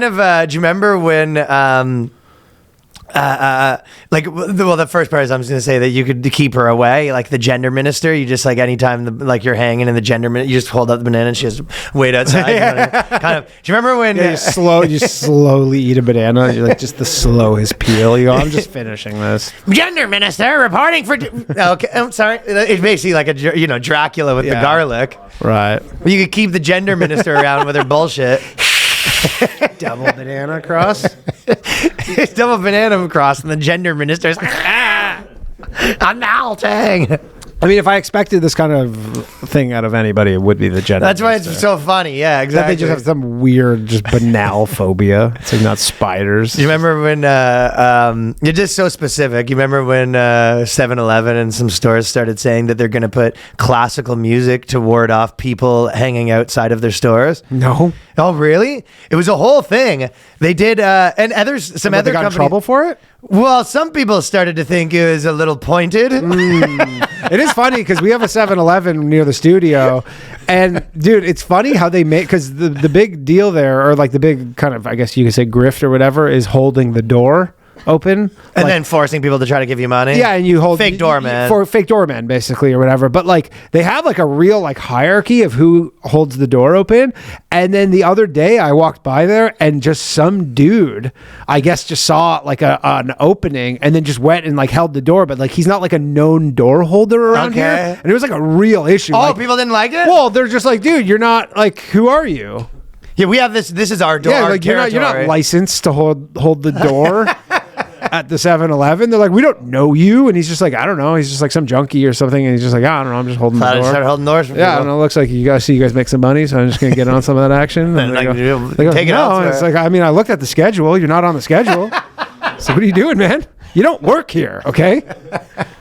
of. Do you remember when Like, well, the first part is I'm just gonna say that you could keep her away, like the gender minister. You just like anytime like you're hanging in the gender minister, you just hold up the banana and she has to wait outside. Kind of. Do you remember when? Yeah, you slowly eat a banana. You're like just the slowest peel. You go, I'm just finishing this. Gender minister reporting for. Okay, I'm sorry. It's basically like a Dracula with the garlic. Right. You could keep the gender minister around with her bullshit. Double banana cross. Double banana cross, and the gender minister's I'm melting. I mean, if I expected this kind of thing out of anybody, it would be the gender. That's why minister. it's so funny. Yeah, exactly. That they just have some weird, just bananaphobia. It's like not spiders. You remember when you're just so specific. You remember when 7-Eleven and some stores started saying that they're going to put classical music to ward off people hanging outside of their stores? No. Oh, really? It was a whole thing. They did, and others, some other got in companies. trouble for it? Well, some people started to think it was a little pointed. It is funny because we have a 7-Eleven near the studio, and dude, it's funny how they make, because the big deal there, or like the big kind of, I guess you could say, grift or whatever, is holding the door open And then forcing people to try to give you money. Yeah, and you hold fake doorman for fake doorman basically or whatever. But like they have like a real like hierarchy of who holds the door open. And then the other day I walked by there and just some dude, I guess, just saw like an opening and then just went and like held the door. But like he's not like a known door holder around here. And it was like a real issue. Oh, like, people didn't like it? Well, they're just like, dude, you're not like, who are you? Yeah, we have this. This is our door. Yeah, our like you're not territory. licensed to hold the door. At the 7-Eleven, they're like, we don't know you, and he's just like, I don't know, he's just like some junkie or something, and he's just like, I don't know, I'm just holding the I door. started holding doors. For Yeah, I people. don't know. Looks like you guys see you guys make some money, so I'm just gonna get on some of that action. And Like, they go, take it no, elsewhere. it's like, I mean, I looked at the schedule. You're not on the schedule. So what are you doing, man? You don't work here, okay?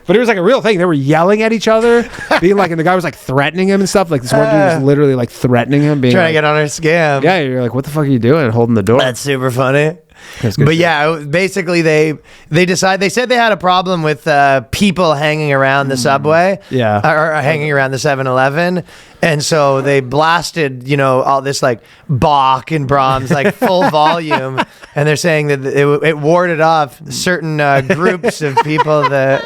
But it was like a real thing. They were yelling at each other, being like, and the guy was like threatening him and stuff. Like this one dude was literally like threatening him, being Trying like, to get on our scam. yeah, you're like, what the fuck are you doing, holding the door? That's super funny. That's good But shit. yeah, basically they said they had a problem with people hanging around the subway, Yeah. or hanging around the 7-Eleven, and so they blasted all this like Bach and Brahms like full volume, and they're saying that it warded off certain groups of people that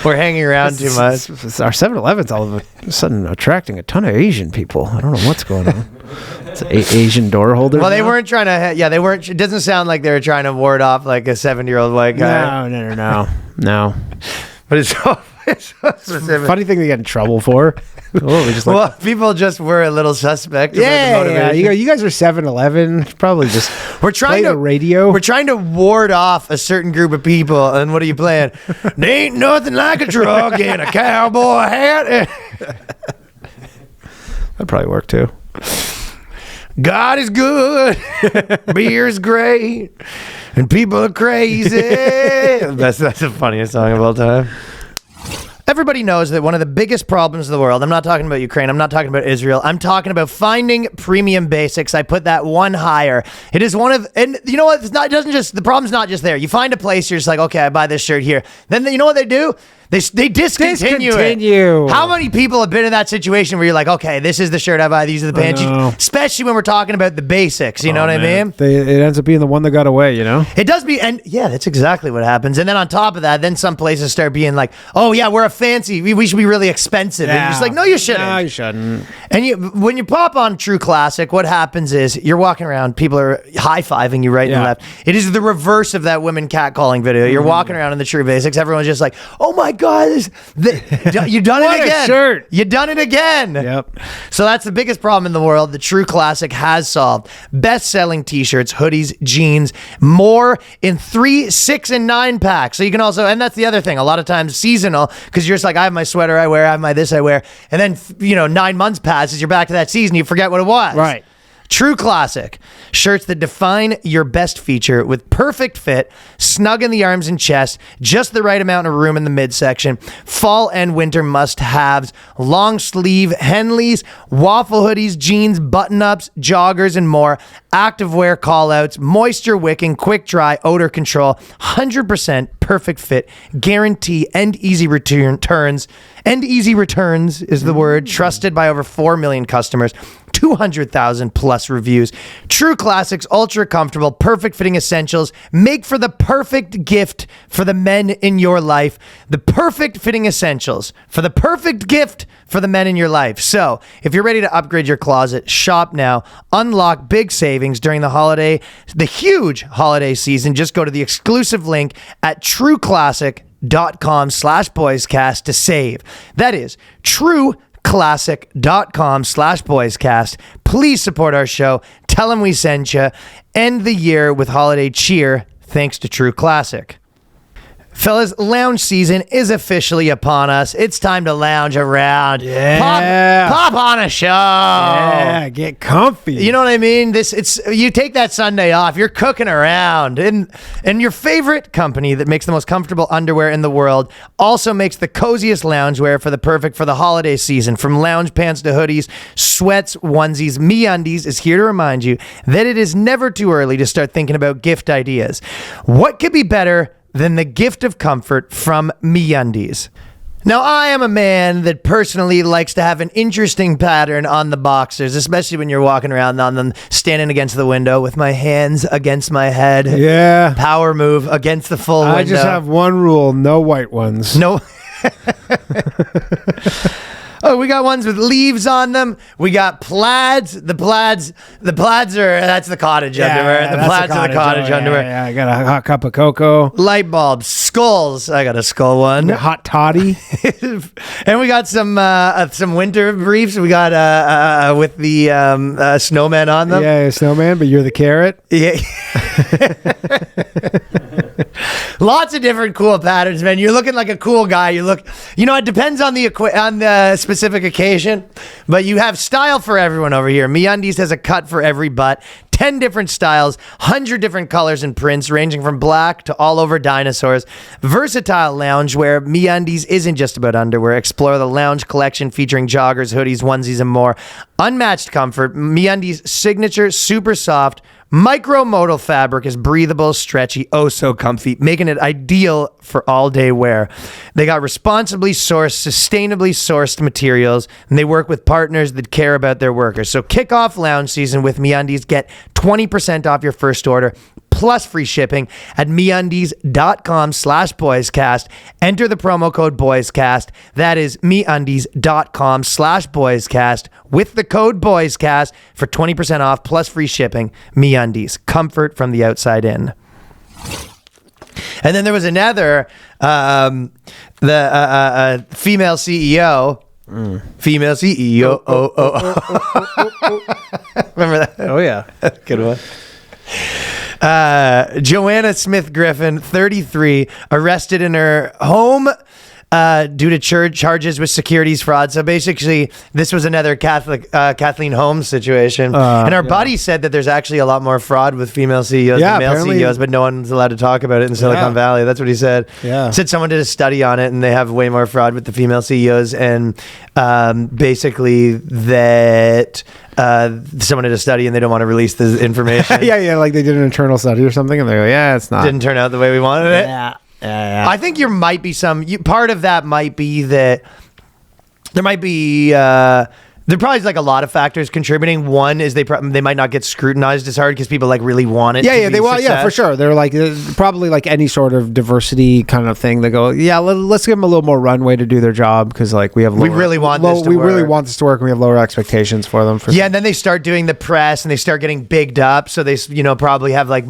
were hanging around too much. Our 7-Eleven's all of a sudden attracting a ton of Asian people. I don't know what's going on. It's Asian door holders. Well, they now? weren't trying to. Yeah, they weren't. It doesn't sound like they were trying to ward off like a 70-year-old white guy. No. But it's so specific. Funny thing to get in trouble for. Oh, we just like, Well, people just were a little suspect. About the yeah. motivation. You guys are 7-Eleven. Probably just We're trying play to the radio. We're trying to ward off a certain group of people. And what are you playing? There ain't nothing like a truck and a cowboy hat. That'd probably work too. God is good. Beer's great. And people are crazy. That's the funniest song of all time. Everybody knows that one of the biggest problems in the world, I'm not talking about Ukraine, I'm not talking about Israel, I'm talking about finding premium basics. I put that one higher. It is one of, and you know what, the problem's not just there. You find a place, you're just like, okay, I buy this shirt here. Then you know what they do? They discontinue it. How many people have been in that situation where you're like, okay, this is the shirt I buy, these are the pants. Especially when we're talking about the basics, you know what I mean? It ends up being the one that got away, you know? It does be, and yeah, that's exactly what happens. And then on top of that, then some places start being like, oh yeah, we're a fancy, we should be really expensive. And you're just like, no, you shouldn't. No, you shouldn't. And when you pop on True Classic, what happens is you're walking around, people are high-fiving you right and left. It is the reverse of that women catcalling video. You're walking around in the True Basics, everyone's just like, oh my God, you done What it a again. shirt. You done it again. Yep. So that's the biggest problem in the world. The True Classic has solved. Best-selling t-shirts, hoodies, jeans, more in 3, 6, and 9 packs. So you can also, and that's the other thing, a lot of times seasonal, because you're just like, I have my sweater I wear, I have my this I wear, and then 9 months passes, you're back to that season, you forget what it was. Right. True Classic. Shirts that define your best feature with perfect fit, snug in the arms and chest, just the right amount of room in the midsection, fall and winter must-haves, long sleeve Henleys, waffle hoodies, jeans, button-ups, joggers, and more, activewear callouts, moisture wicking, quick dry, odor control, 100% perfect fit, guarantee, and easy returns. And easy returns is the word, trusted by over 4 million customers. 200,000 plus reviews. True classics, ultra comfortable, perfect fitting essentials. Make for the perfect gift for the men in your life. The perfect fitting essentials for the perfect gift for the men in your life. So if you're ready to upgrade your closet, shop now. Unlock big savings during the huge holiday season. Just go to the exclusive link at trueclassic.com/boyscast to save. That is trueclassic.com/boyscast. Please support our show. Tell them we sent you. End the year with holiday cheer thanks to True Classic. Fellas, lounge season is officially upon us. It's time to lounge around. Yeah. Pop on a show. Yeah, get comfy. You know what I mean? You take that Sunday off, you're cooking around. And your favorite company that makes the most comfortable underwear in the world also makes the coziest loungewear for the holiday season. From lounge pants to hoodies, sweats, onesies, MeUndies is here to remind you that it is never too early to start thinking about gift ideas. What could be better than the gift of comfort from MeUndies? Now, I am a man that personally likes to have an interesting pattern on the boxers, especially when you're walking around on them, standing against the window with my hands against my head. Yeah. Power move against the full window. I just have one rule, no white ones. No. Oh, we got ones with leaves on them. We got plaids. The plaids that's the cottage underwear. The plaids are the cottage underwear. Yeah, I got a hot cup of cocoa. Light bulbs, skulls. I got a skull one. Hot toddy. And we got some winter briefs. We got with the snowman on them. Yeah, snowman, but you're the carrot. Yeah. Lots of different cool patterns, man. You're looking like a cool guy. It depends on the specific occasion, but you have style for everyone over here. MeUndies has a cut for every butt. 10 different styles, 100 different colors and prints, ranging from black to all over dinosaurs. Versatile loungewear. MeUndies isn't just about underwear. Explore the lounge collection featuring joggers, hoodies, onesies, and more. Unmatched comfort. MeUndies' signature super soft micromodal fabric is breathable, stretchy, oh so comfy, making it ideal for all-day wear. They got responsibly sourced, sustainably sourced materials, and they work with partners that care about their workers. So kick off lounge season with MeUndies. Get 20% off your first order plus free shipping at MeUndies.com/boyscast. Enter the promo code boyscast. That is MeUndies.com/boyscast with the code boyscast for 20% off plus free shipping. MeUndies, comfort from the outside in. And then there was another, the female CEO. Female CEO. Remember that? Oh, yeah. Good one. Joanna Smith Griffin, 33, arrested in her home due to charges with securities fraud. So basically, this was another Kathleen Holmes situation. And our buddy said that there's actually a lot more fraud with female CEOs than male CEOs, but no one's allowed to talk about it in Silicon Valley. That's what he said. Yeah. Said someone did a study on it, and they have way more fraud with the female CEOs. And basically that... someone did a study and they don't want to release the information. yeah, like they did an internal study or something, and they go, yeah, it's not. Didn't turn out the way we wanted it. Yeah. I think there might be part of that might be that there might be there probably is like a lot of factors contributing. One is they might not get scrutinized as hard because people like really want it. Yeah, for sure. They're like probably like any sort of diversity kind of thing. They go, yeah, let's give them a little more runway to do their job because like we really want this to work, and we have lower expectations for them. And then they start doing the press and they start getting bigged up, so they probably have they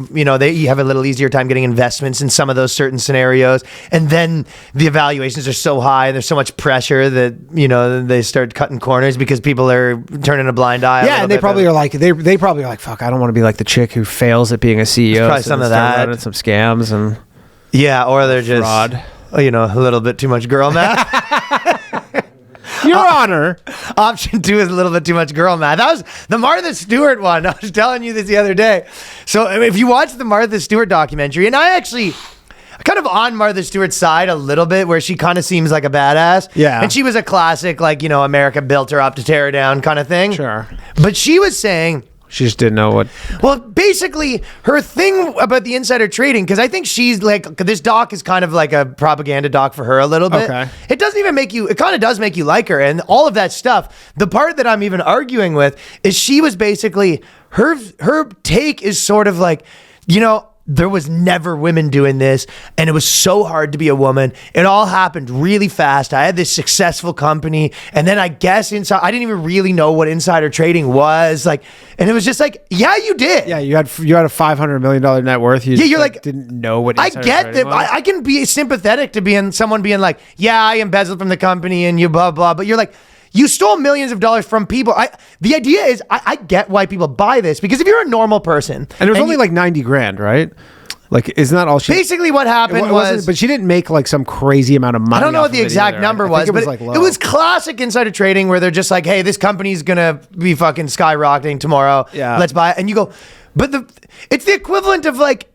have a little easier time getting investments in some of those certain scenarios, and then the evaluations are so high and there's so much pressure that they start cutting corners because people are turning a blind eye. Yeah, and they probably are like they probably are like, fuck, I don't want to be like the chick who fails at being a CEO. There's probably some of that, running some scams and or they're just fraud. A little bit too much girl math. Your Honor. Option 2 is a little bit too much girl math. That was the Martha Stewart one. I was telling you this the other day. So if you watch the Martha Stewart documentary, and I'm kind of on Martha Stewart's side a little bit, where she kind of seems like a badass. Yeah. And she was a classic, America built her up to tear her down kind of thing. Sure. But she was saying She just didn't know what. Well, basically, her thing about the insider trading, because I think she's like, this doc is kind of like a propaganda doc for her a little bit. Okay. It doesn't even make you, it kind of does make you like her and all of that stuff. The part that I'm even arguing with is she was basically, her take is sort of like, you know, there was never women doing this, and it was so hard to be a woman. It all happened really fast. I had this successful company, and then I guess I didn't even really know what insider trading was, like, and it was just like, yeah, you did. Yeah, you had a $500 million net worth. You you're like didn't know what. I insider get trading that. was. I can be sympathetic to someone being like, yeah, I embezzled from the company and you blah blah, but you're like, you stole millions of dollars from people. The idea is, I get why people buy this, because if you're a normal person, and it was only like 90 grand, right? Like, isn't that all she? Basically, what happened was, but she didn't make like some crazy amount of money. I don't know what the exact number was, but like it was classic insider trading where they're just like, hey, this company's gonna be fucking skyrocketing tomorrow. Yeah, let's buy it. And you go, but it's the equivalent of like,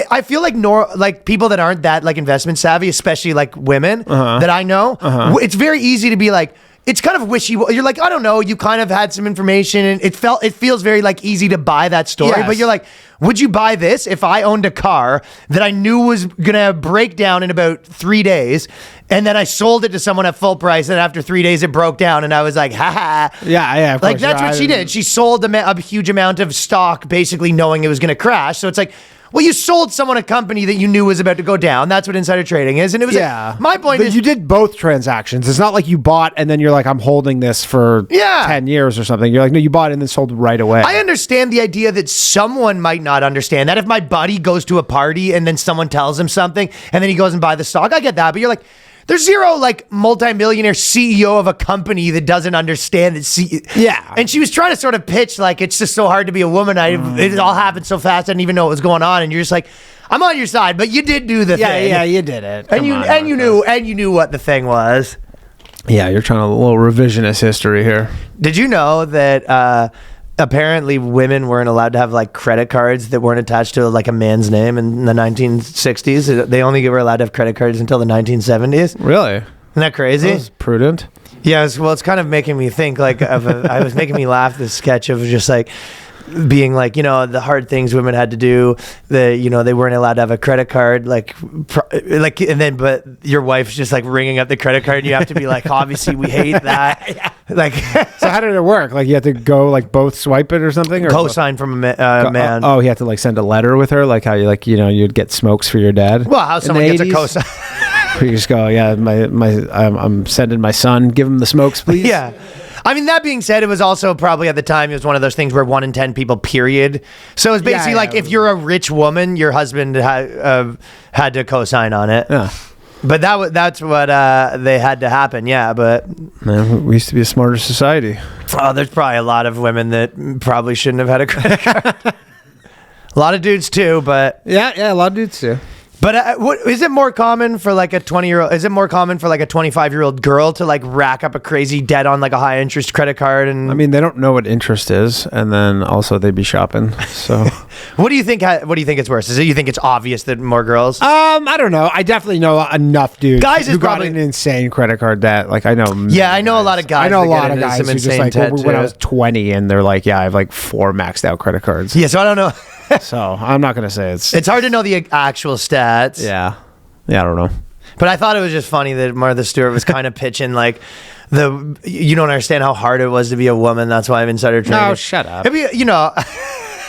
I feel like like people that aren't that like investment savvy, especially like women that I know, it's very easy to be like, it's kind of wishy. You're like, I don't know. You kind of had some information, and it feels very like easy to buy that story. Yes. But you're like, would you buy this if I owned a car that I knew was gonna break down in about 3 days, and then I sold it to someone at full price, and after 3 days it broke down, and I was like, ha. Yeah. Like that's what she did. She sold a huge amount of stock, basically knowing it was gonna crash. So it's like, well, you sold someone a company that you knew was about to go down. That's what insider trading is. And it was like, my point but is, you did both transactions. It's not like you bought and then you're like, I'm holding this for 10 years or something. You're like, no, you bought it and then sold right away. I understand the idea that someone might not understand that. If my buddy goes to a party and then someone tells him something and then he goes and buys the stock, I get that. But you're like, there's zero like multimillionaire CEO of a company that doesn't understand that. Yeah. And she was trying to sort of pitch like, it's just so hard to be a woman. It all happened so fast. I didn't even know what was going on. And you're just like, I'm on your side, but you did do the thing. Yeah, you did it. And you knew what the thing was. Yeah, you're trying a little revisionist history here. Did you know that apparently women weren't allowed to have like credit cards that weren't attached to like a man's name in the 1960s? They only were allowed to have credit cards until the 1970s. Really? Isn't that crazy? That was prudent. Yeah, it's kind of making me think like I was making me laugh, this sketch of just like being like, you know, the hard things women had to do, you know, they weren't allowed to have a credit card, like, and then, but your wife's just like ringing up the credit card and you have to be like, obviously we hate that. Yeah. Like, so how did it work? Like you had to go like both swipe it or something? Or co-sign from a man. Oh, he had to like send a letter with her, like how you like, you know, you'd get smokes for your dad. Well, how someone gets a co-sign. You just go, yeah, I'm sending my son, give him the smokes, please. Yeah. I mean, that being said, it was also probably at the time, it was one of those things where 1 in 10 people, period. So it was basically like if you're a rich woman, your husband had to co-sign on it. Yeah. But that's what they had to happen, yeah. But man, we used to be a smarter society. Oh, there's probably a lot of women that probably shouldn't have had a credit card. A lot of dudes too, but yeah, a lot of dudes too. But is it more common for like a 20-year-old? Is it more common for like a 25-year-old girl to like rack up a crazy debt on like a high interest credit card? And I mean, they don't know what interest is, and then also they'd be shopping. So, what do you think? What do you think it's worse? Is it you think it's obvious that more girls? I don't know. I definitely know enough dudes guys who probably got an insane credit card debt. Like I know. Yeah, I know a lot of guys. I know a that lot get of into guys some who just insane like debt when I too. was 20, and they're like, yeah, I have like 4 maxed out credit cards. Yeah, so I don't know. So I'm not gonna say it's hard to know the actual stats. Yeah, I don't know. But I thought it was just funny that Martha Stewart was kind of pitching like you don't understand how hard it was to be a woman. That's why I'm insider trading. No, shut up. You know.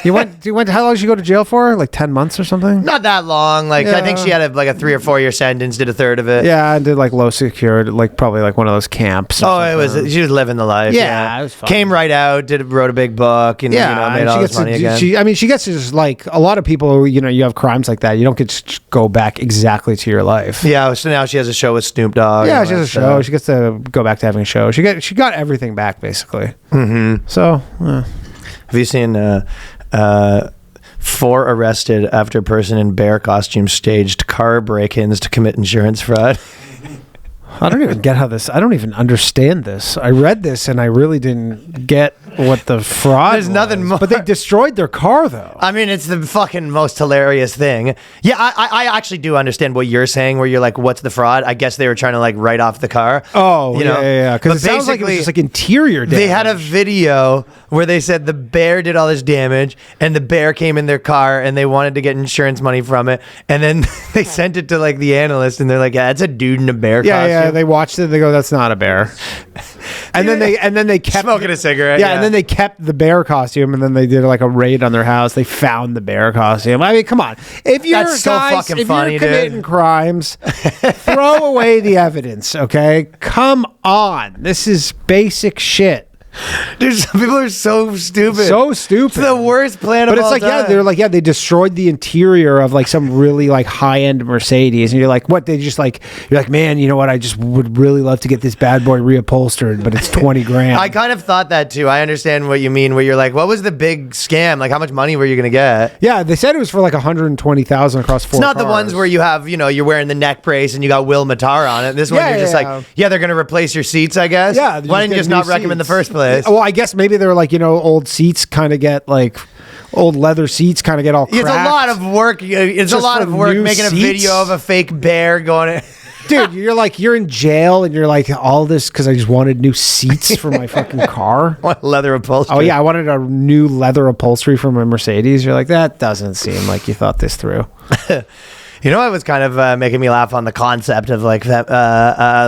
You went. How long did you go to jail for? Like 10 months or something? Not that long. Like I think she had like a 3 or 4 year sentence. Did a third of it. Yeah, I did like low secured, like probably like one of those camps. Oh, it was. She was living the life. Yeah, it was fun. Came right out. Wrote a big book, and made all this money again. She gets to just like a lot of people. You know, you have crimes like that. You don't get to just go back exactly to your life. Yeah. So now she has a show with Snoop Dogg. Yeah, she has a show. She gets to go back to having a show. She got everything back basically. Mm-hmm. So, have you seen? 4 arrested after a person in bear costume staged car break-ins to commit insurance fraud. I don't even get how this. I don't even understand this. I read this and I really didn't get what the fraud There's nothing was. more. But they destroyed their car, though. I mean, it's the fucking most hilarious thing. Yeah, I actually do understand what you're saying, where you're like, what's the fraud? I guess they were trying to like write off the car. Oh, you know? yeah. Because it sounds like it was just like interior damage. They had a video where they said the bear did all this damage and the bear came in their car and they wanted to get insurance money from it. And then they sent it to like the analyst and they're like, yeah, it's a dude in a bear costume. Yeah, they watched it. They go, "That's not a bear." And then they kept smoking a cigarette. Yeah, and then they kept the bear costume, and then they did like a raid on their house. They found the bear costume. I mean, come on, if you're That's so guys, fucking if funny, you're committing dude. crimes, throw away the evidence. Okay, come on, this is basic shit. Dude, some people are so stupid. So stupid. It's the worst plan But of it's all like, time. they're like, they destroyed the interior of like some really like high end Mercedes, and you're like, what? They just like, you're like, man, you know what? I just would really love to get this bad boy reupholstered, but it's 20 grand. I kind of thought that too. I understand what you mean, where you're like, what was the big scam? Like, how much money were you going to get? Yeah, they said it was for like 120,000 across 4 It's not cars. the ones where you have, you're wearing the neck brace and you got Will Matar on it. This one, you're just like, they're going to replace your seats, I guess. Yeah. Why didn't you just not wreck them in the first place? Well, I guess maybe they're like, old seats kind of get like, old leather seats kind of get all cracked. It's a lot of work. It's a Just lot for of work new making a seats? video of a fake bear going. Dude, you're in jail and you're like, all this because I just wanted new seats for my fucking car. Leather upholstery. Oh, yeah, I wanted a new leather upholstery for my Mercedes. You're like, that doesn't seem like you thought this through. You know what was kind of making me laugh on the concept of like that,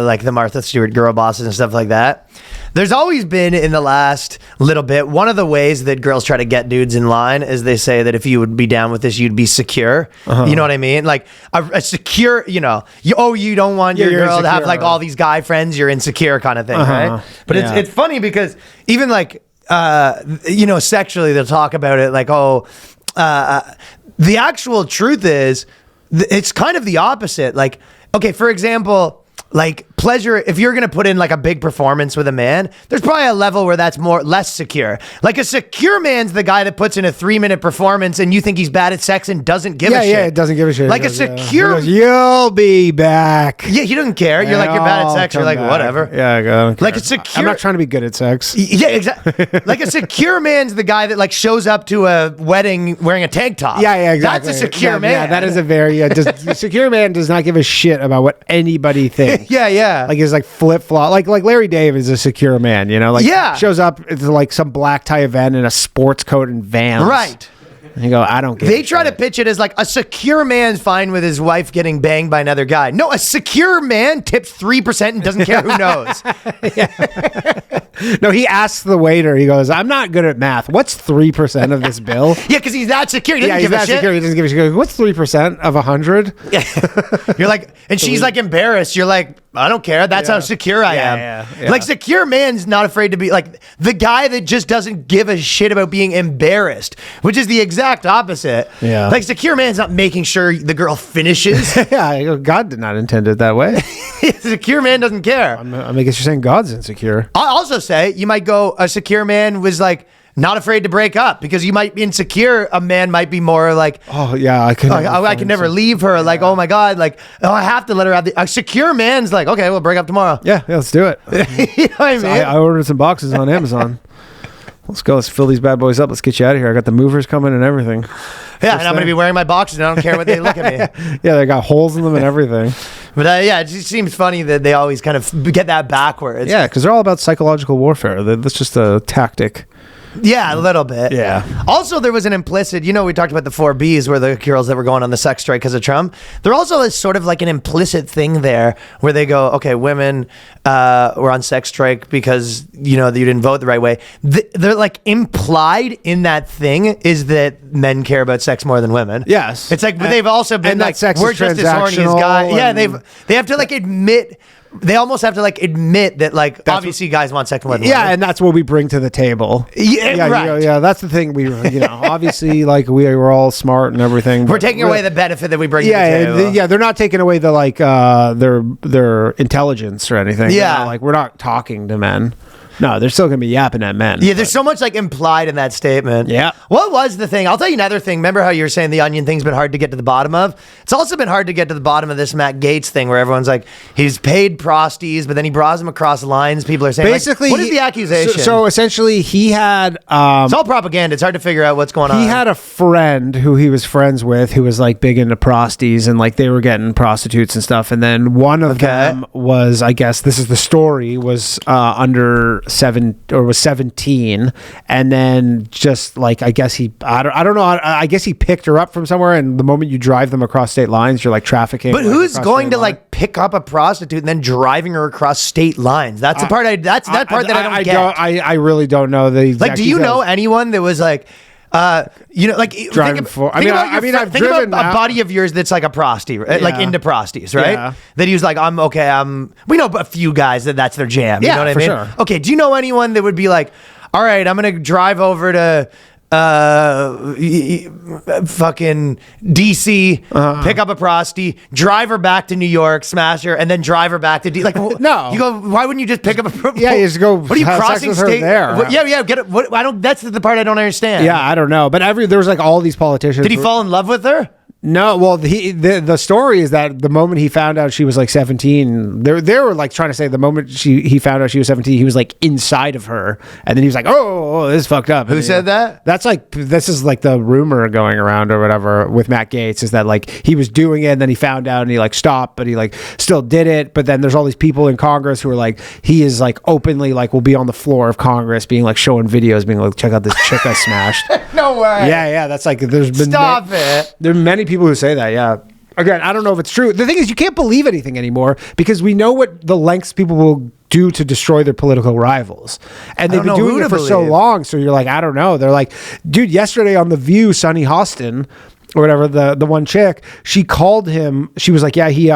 like the Martha Stewart girl bosses and stuff like that? There's always been in the last little bit, one of the ways that girls try to get dudes in line is they say that if you would be down with this, you'd be secure. You know what I mean? Like a secure, you don't want your you're girl to have insecure. like all these guy friends, you're insecure kind of thing, right? But Yeah. it's funny because even like, sexually they'll talk about it like, the actual truth is it's kind of the opposite. Like, okay, for example, like pleasure, if you're going to put in like a big performance with a man, there's probably a level where that's less secure. Like a secure man's the guy that puts in a 3-minute performance and you think he's bad at sex and doesn't give a shit. Yeah, it doesn't give a shit. Like It a goes, secure... He goes, you'll be back. Yeah, he doesn't care. You're like, you're bad at sex. You're like, whatever. Yeah, I don't care. Like a secure... I'm not trying to be good at sex. Yeah, exactly. Like a secure man's the guy that like shows up to a wedding wearing a tank top. Yeah, exactly. That's a secure man. Yeah, that is a very... the secure man does not give a shit about what anybody thinks. Yeah. Like, it's like flip-flop. Like Larry Dave is a secure man, shows up to like some black tie event in a sports coat and Vans. Right. And you go, I don't get it. They try to pitch it as like a secure man's fine with his wife getting banged by another guy. No, a secure man tips 3% and doesn't care who knows. No, he asks the waiter, he goes, I'm not good at math. What's 3% of this bill? Yeah, because he's that secure. He doesn't He's give a not shit. secure. He doesn't give a shit. He goes, what's 3% of 100? You're like, and she's like embarrassed. You're like, I don't care. That's how secure I am. Yeah. Like secure man's not afraid to be like the guy that just doesn't give a shit about being embarrassed, which is the exact opposite. Yeah. Like secure man's not making sure the girl finishes. Yeah, I go, God did not intend it that way. Secure man doesn't care. I guess you're saying God's insecure. I also say you might go, a secure man was like not afraid to break up because you might be insecure. A man might be more like, Oh, yeah, I could I can never leave her. Like, oh my God, like, I have to let her have a secure man's like, okay, we'll break up tomorrow. Yeah, let's do it. You know what I mean? So I ordered some boxes on Amazon. Let's go. Let's fill these bad boys up. Let's get you out of here. I got the movers coming and everything. Yeah, and I'm going to be wearing my boxes and I don't care what they look at me. Yeah, they got holes in them and everything. But yeah, it just seems funny that they always kind of get that backwards. Yeah, because they're all about psychological warfare. That's just a tactic. Yeah, a little bit. Yeah. Also, there was an implicit, we talked about the 4Bs were the girls that were going on the sex strike because of Trump. There also is sort of like an implicit thing there where they go, okay, women were on sex strike because, you didn't vote the right way. They're like implied in that thing is that men care about sex more than women. Yes. It's like, but they've also been and like, that sex we're is just as horny as transactional guys. Yeah, and- they have to like admit. They almost have to like admit that like obviously guys want sex more than women. Yeah, and that's what we bring to the table. Yeah, right. Yeah, that's the thing. We, obviously, like we're all smart and everything. We're taking away the benefit that we bring to the Yeah, table. they're not taking away the their intelligence or anything. Yeah. Like we're not talking to men. No, they're still going to be yapping at men. Yeah, there's so much like implied in that statement. Yeah. What was the thing? I'll tell you another thing. Remember how you were saying the onion thing's been hard to get to the bottom of? It's also been hard to get to the bottom of this Matt Gaetz thing where everyone's like, he's paid prosties, but then he draws them across lines. People are saying, basically, like, what is the accusation? So essentially, he had... it's all propaganda. It's hard to figure out what's going on. He had a friend who he was friends with who was like big into prosties, and like they were getting prostitutes and stuff. And then one of them was, I guess this is the story, was under 17, and then just like I guess I don't know. I guess he picked her up from somewhere, and the moment you drive them across state lines, you're like trafficking. But who's going to like pick up a prostitute and then driving her across state lines? That's the part. That's that part that I don't get. I really don't know the exact like. Do you know anyone that was like? Like driving for. I've think driven about a buddy of yours that's like a prosty, right? Like into prosties, right? Yeah. That he was like, I'm okay. We know a few guys that's their jam. You know what I mean? Sure. Okay. Do you know anyone that would be like, all right, I'm gonna drive over to fucking DC, pick up a prosty, drive her back to New York, smash her, and then drive her back to No. You go. Why wouldn't you just pick up a? Yeah, you just go. What are you have crossing sex with her state? there? Yeah. Get it. I don't. That's the part I don't understand. Yeah, I don't know. But there was like all these politicians. Did he fall in love with her? No, well, the story is that the moment he found out she was like 17, they were like trying to say the moment he found out she was 17, he was like inside of her, and then he was like, oh, this is fucked up. Who said that? That's like, this is like the rumor going around or whatever with Matt Gaetz, is that like he was doing it and then he found out and he like stopped, but he like still did it. But then there's all these people in Congress who are like, he is like openly like will be on the floor of Congress being like showing videos being like, check out this chick I smashed. No way. Yeah, that's like, there's been Stop it. There are many people who say that, yeah. Again, I don't know if it's true. The thing is, you can't believe anything anymore because we know what the lengths people will do to destroy their political rivals. And they've been doing it for so long, so you're like, I don't know. They're like, dude, yesterday on The View, Sunny Hostin, or whatever, the one chick, she called him, she was like, yeah, he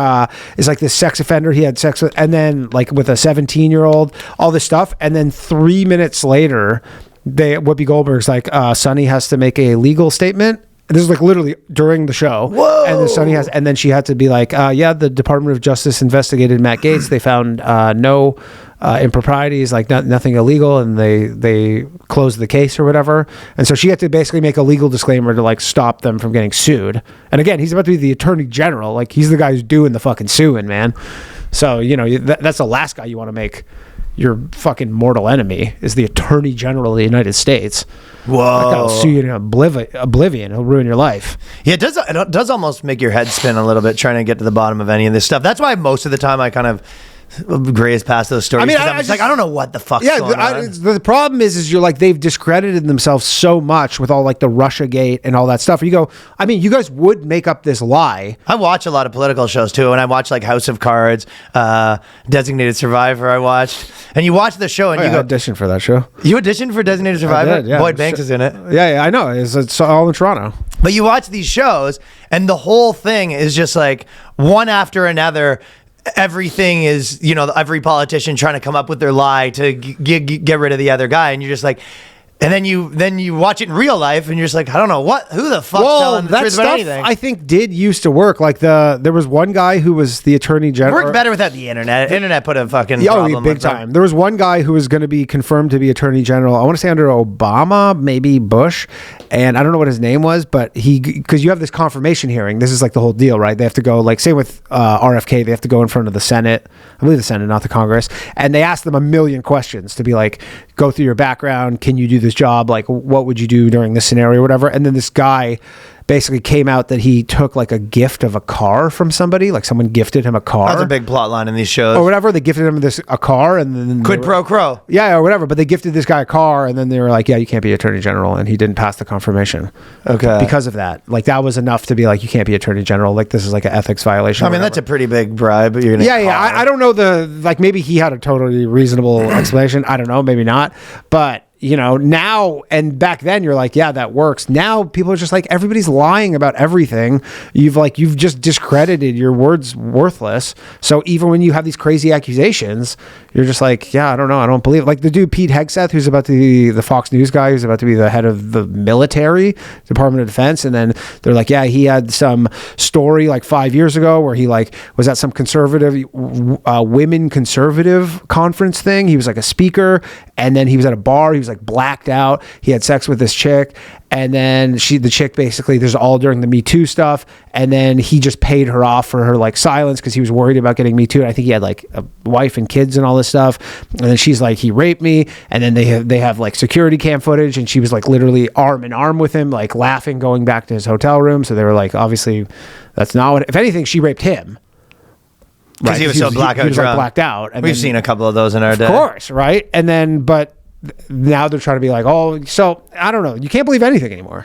is like this sex offender, he had sex with, and then like with a 17-year-old, all this stuff, and then 3 minutes later, Whoopi Goldberg's like, Sunny has to make a legal statement. This is like literally during the show. Whoa. And then she had to be like, yeah, the Department of Justice investigated Matt Gaetz. They found no improprieties, like nothing illegal, and they closed the case or whatever. And so she had to basically make a legal disclaimer to like stop them from getting sued. And again, he's about to be the Attorney General. Like he's the guy who's doing the fucking suing, man. So, you know, that's the last guy you want to make your fucking mortal enemy, is the Attorney General of the United States. Whoa. That guy will sue you in oblivion. He'll ruin your life. Yeah, it does almost make your head spin a little bit trying to get to the bottom of any of this stuff. That's why most of the time I kind of graze past those stories. I'm just like, I don't know what the fuck's going on. The problem is you're like, they've discredited themselves so much with all like the Russiagate and all that stuff. You go, I mean, you guys would make up this lie. I watch a lot of political shows too, and I watch like House of Cards, Designated Survivor. I watched, and you watch the show and you go, auditioned for that show. You auditioned for Designated Survivor? I did, yeah. Boyd Banks is in it. Yeah, I know. It's all in Toronto. But you watch these shows, and the whole thing is just like one after another. Everything is, you know, every politician trying to come up with their lie to get rid of the other guy, and you're just like, and then you watch it in real life, and you're just like, I don't know who the fuck's telling the truth about anything. I think did used to work. Like there was one guy who was the Attorney General. It worked better without the internet. The internet put a fucking problem big time. There was one guy who was going to be confirmed to be Attorney General. I want to say under Obama, maybe Bush, and I don't know what his name was, but because you have this confirmation hearing. This is like the whole deal, right? They have to go, like, same with RFK, they have to go in front of the Senate. I believe the Senate, not the Congress, and they ask them a million questions to be like, go through your background. Can you do this job? Like, what would you do during this scenario or whatever? And then this guy basically came out that he took like a gift of a car from somebody, like someone gifted him a car. That's a big plot line in these shows. Or whatever, they gifted him a car, and then quid pro quo. Yeah, or whatever, but they gifted this guy a car, and then they were like, yeah, you can't be Attorney General, and he didn't pass the confirmation. Okay. Because of that. Like, that was enough to be like, you can't be Attorney General. Like, this is like an ethics violation. I mean, that's a pretty big bribe. You're gonna I don't know like, maybe he had a totally reasonable explanation. I don't know, maybe not. But now and back then you're like, yeah, that works. Now people are just like, everybody's lying about everything. You've just discredited, your word's worthless. So even when you have these crazy accusations, you're just like, yeah, I don't know, I don't believe it. Like the dude Pete Hegseth, who's about to be the Fox News guy, who's about to be the head of the military, Department of Defense, and then they're like, yeah, he had some story like 5 years ago where he like was at some conservative women conservative conference thing. He was like a speaker, and then he was at a bar. He was like blacked out. He had sex with this chick, and then the chick basically, this is all during the Me Too stuff, and then he just paid her off for her like silence because he was worried about getting Me Too. And I think he had like a wife and kids and all this stuff. And then she's like, he raped me. And then they have like security cam footage, and she was like literally arm in arm with him, like laughing, going back to his hotel room. So they were like, obviously that's not what, if anything, she raped him. Because he was so blackout drunk. He was like blacked out. And we've seen a couple of those in our day. Of course, right? And then, but now they're trying to be like, oh, so I don't know. You can't believe anything anymore.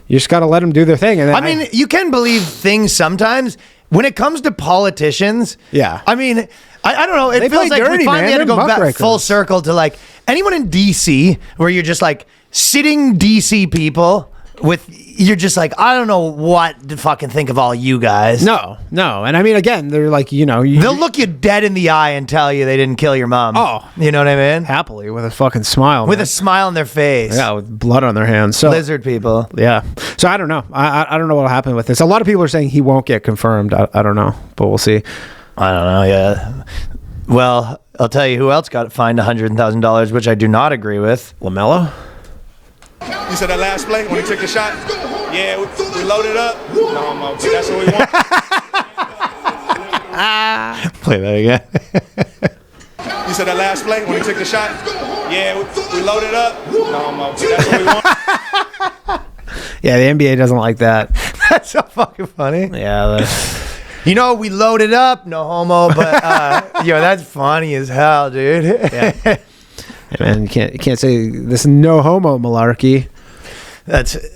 You just got to let them do their thing. And then I mean, you can believe things sometimes. When it comes to politicians, yeah. I mean, I don't know. It They feels play like we dirty, finally man. had to go They're back muckrakers. full circle to like anyone in DC where you're just like sitting DC people with, you're just like, I don't know what to fucking think of all you guys. No. And I mean, again, they're like, They'll look you dead in the eye and tell you they didn't kill your mom. Oh. You know what I mean? happily with a fucking smile. With man. a smile on their face. Yeah, with blood on their hands. So Lizard people. yeah. So I don't know. I don't know what'll happen with this. A lot of people are saying he won't get confirmed. I don't know, but we'll see. I don't know. Yeah. Well, I'll tell you who else got fined $100,000, which I do not agree with. LaMelo? You said that last play when he took the shot? Yeah, we loaded up. No, I'm okay. That's what we want. Play that again. You said that last play when he took the shot? Yeah, we loaded up. No, I'm okay. That's what we want. Yeah, the NBA doesn't like that. That's so fucking funny. Yeah. We loaded up, no homo, but that's funny as hell, dude. Yeah. Hey, man, you can't say this no homo malarkey.